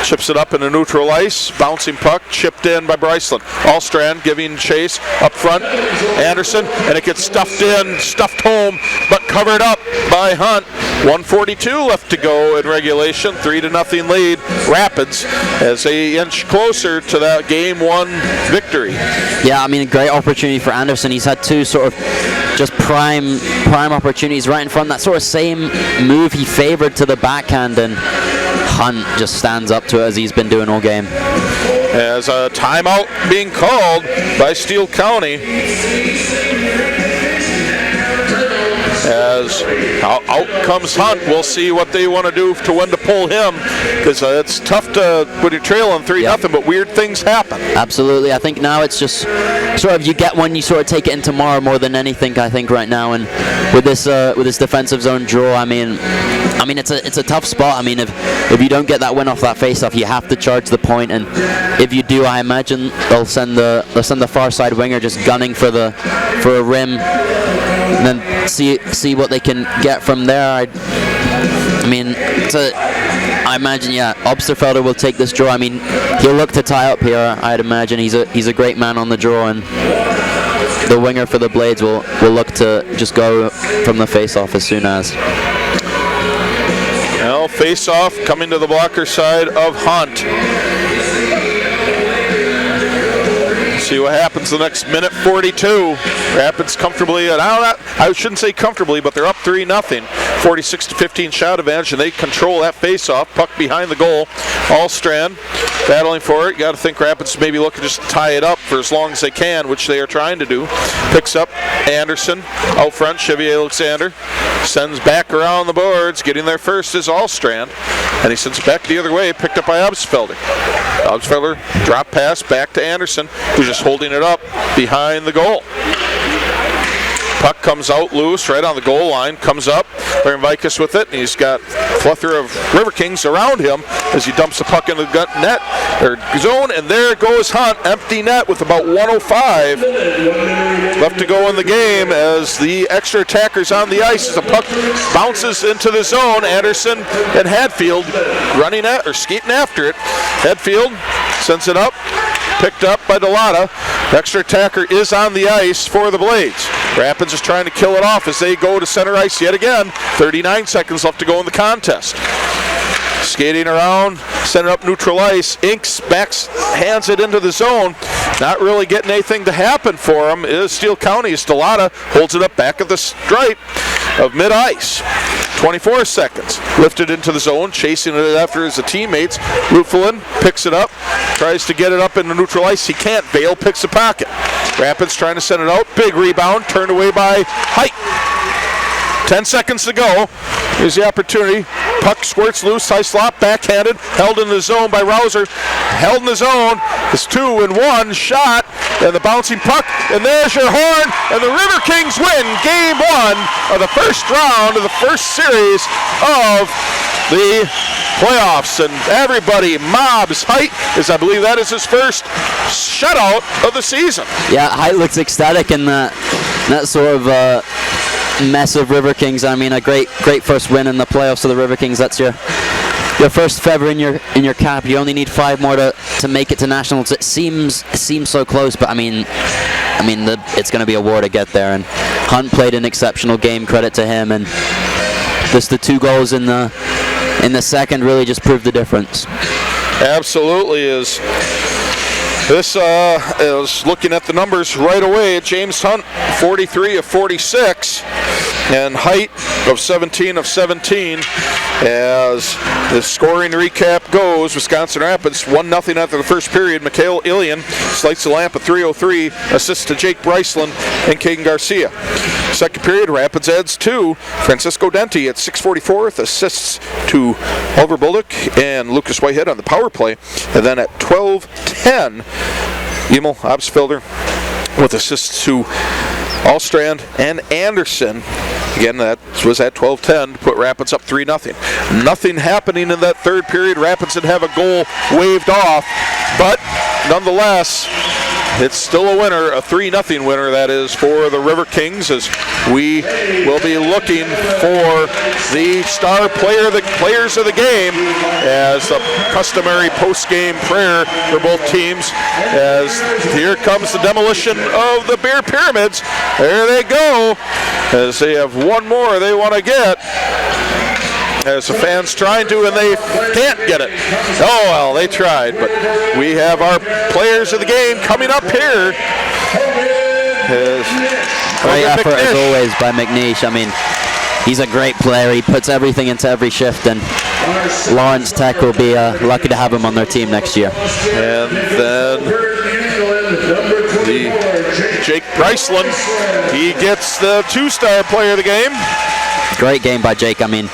chips it up into neutral ice, bouncing puck, chipped in by Bryceland. Allstrand giving chase up front, Anderson, and it gets stuffed home, but covered up by Hunt. 1:42 left to go in regulation, 3-0 lead, Rapids, as they inch closer to that game 1 victory. yeah, I mean, a great opportunity for Anderson. He's had 2 sort of just prime opportunities right in front. That sort of same move he favored to the backhand, and Hunt just stands up to it as he's been doing all game. As a timeout being called by Steele County. As out comes Hunt. We'll see what they want to do to when to pull him, because it's tough to when you're trailing 3-0, but weird things happen. Absolutely. I think now it's just sort of you get one, you sort of take it in tomorrow more than anything, I think, right now. And with this defensive zone draw, I mean it's a tough spot. I mean, if you don't get that win off that face-off, you have to charge the point, and if you do, I imagine they'll send the far side winger just gunning for a rim, and then see what they can get from there. I imagine, Obsterfelder will take this draw. I mean, he'll look to tie up here. I'd imagine he's a great man on the draw, and the winger for the Blades will look to just go from the face-off as soon as. Well, face-off coming to the blocker side of Hunt. See what happens the next minute 42. Rapids comfortably, and I shouldn't say comfortably, but they're up 3-0. 46-15 shot advantage, and they control that face-off. Puck behind the goal. Allstrand battling for it. You got to think Rapids maybe looking just to tie it up for as long as they can, which they are trying to do. Picks up Anderson out front. Chevier Alexander sends back around the boards. Getting there first is Allstrand, and he sends it back the other way. Picked up by Obsfelder. Obsfelder drop pass back to Anderson, who's just holding it up behind the goal. Puck comes out loose right on the goal line, comes up. Baron Vikas with it, and he's got a plethora of Riverkings around him as he dumps the puck into the net or zone, and there goes Hunt, empty net with about 1:05 left to go in the game as the extra attackers on the ice as the puck bounces into the zone. Anderson and Hadfield running at or skating after it. Hadfield sends it up, picked up by Delata. Extra attacker is on the ice for the Blades. Rapids is trying to kill it off as they go to center ice yet again. 39 seconds left to go in the contest. Skating around, send it up neutral ice. Inks backs, hands it into the zone. Not really getting anything to happen for him is Steele County. Delata holds it up back at the stripe of mid-ice. 24 seconds. Lifted into the zone, chasing it after his teammates. Rufalin picks it up, tries to get it up into neutral ice. He can't. Bale picks the pocket. Rapids trying to send it out. Big rebound, turned away by Height. 10 seconds to go. Here's the opportunity. Puck squirts loose, high slot, backhanded, held in the zone by Rouser. Held in the zone. It's 2-1 shot, and the bouncing puck, and there's your horn, and the Riverkings win Game 1 of the first round of the first series of the playoffs, and everybody mobs Height, as I believe that is his first shutout of the season. Yeah, Height looks ecstatic in that sort of mess of Riverkings. I mean, a great first win in the playoffs of the Riverkings. That's your first feather in your cap. You only need 5 more to make it to nationals. It seems so close, but I mean, it's going to be a war to get there. And Hunt played an exceptional game. Credit to him, and just the 2 goals in the second really just proved the difference. Absolutely is. This is looking at the numbers right away. James Hunt, 43 of 46, and Height of 17 of 17. As the scoring recap goes, Wisconsin Rapids 1-0 after the first period. Mikhail Ilian slights the lamp at 3:03, assists to Jake Bryceland and Caden Garcia. Second period, Rapids adds 2. Francisco Denti at 6:44 assists to Oliver Bullock and Lucas Whitehead on the power play. And then at 12:10, Emil Obsfelder with assists to Allstrand and Anderson. Again, that was at 12:10 to put Rapids up 3-0. Nothing happening in that third period. Rapids did have a goal waved off, but nonetheless, it's still a winner, a 3-0 winner, that is, for the Riverkings, as we will be looking for the star players of the game as the customary post-game prayer for both teams, as here comes the demolition of the beer pyramids. There they go, as they have one more they want to get. As the fans trying to, and they can't get it. Oh, well, they tried, but we have our players of the game coming up here. Great effort, as always, by McNeish. I mean, he's a great player. He puts everything into every shift, and Lawrence Tech will be lucky to have him on their team next year. And then Jake Bryceland, he gets the 2-star player of the game. Great game by Jake. I mean,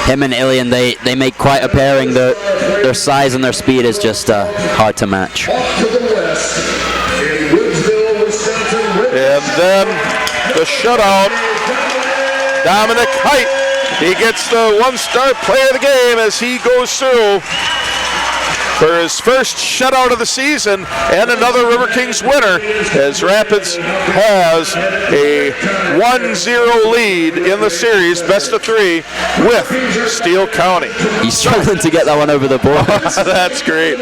him and Ilian, they make quite a pairing. Their size and their speed is just hard to match. And then the shutout, Dominic Height. He gets the 1-star player of the game as he goes through for his first shutout of the season and another Riverkings winner, as Rapids has a 1-0 lead in the series, best of 3, with Steele County. He's struggling to get that one over the board. That's great.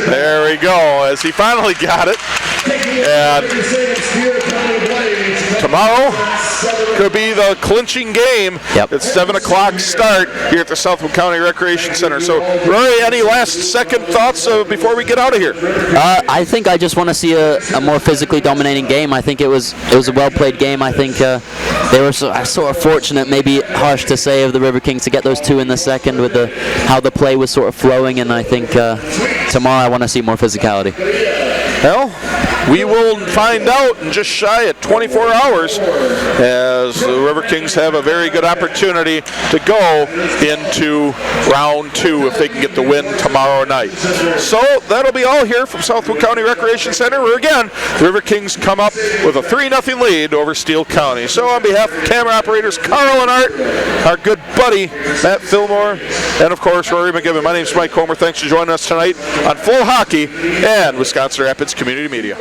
There we go, as he finally got it. And tomorrow, could be the clinching game. Yep. It's 7 o'clock start here at the Southwood County Recreation Center. So, Rory, any last second thoughts before we get out of here? I think I just want to see a more physically dominating game. I think it was a well-played game. I think they were sort of fortunate, maybe harsh to say, of the Riverkings to get those 2 in the second with how the play was sort of flowing, and I think tomorrow I want to see more physicality. Well, we will find out in just shy of 24 hours as the Riverkings have a very good opportunity to go into round 2 if they can get the win tomorrow night. So that'll be all here from Southwood County Recreation Center, where again, the Riverkings come up with a 3-0 lead over Steele County. So on behalf of camera operators Carl and Art, our good buddy Matt Fillmore, and of course Rory McGibbon, my name's Mike Homer. Thanks for joining us tonight on Full Hockey and Wisconsin Rapids Community Media.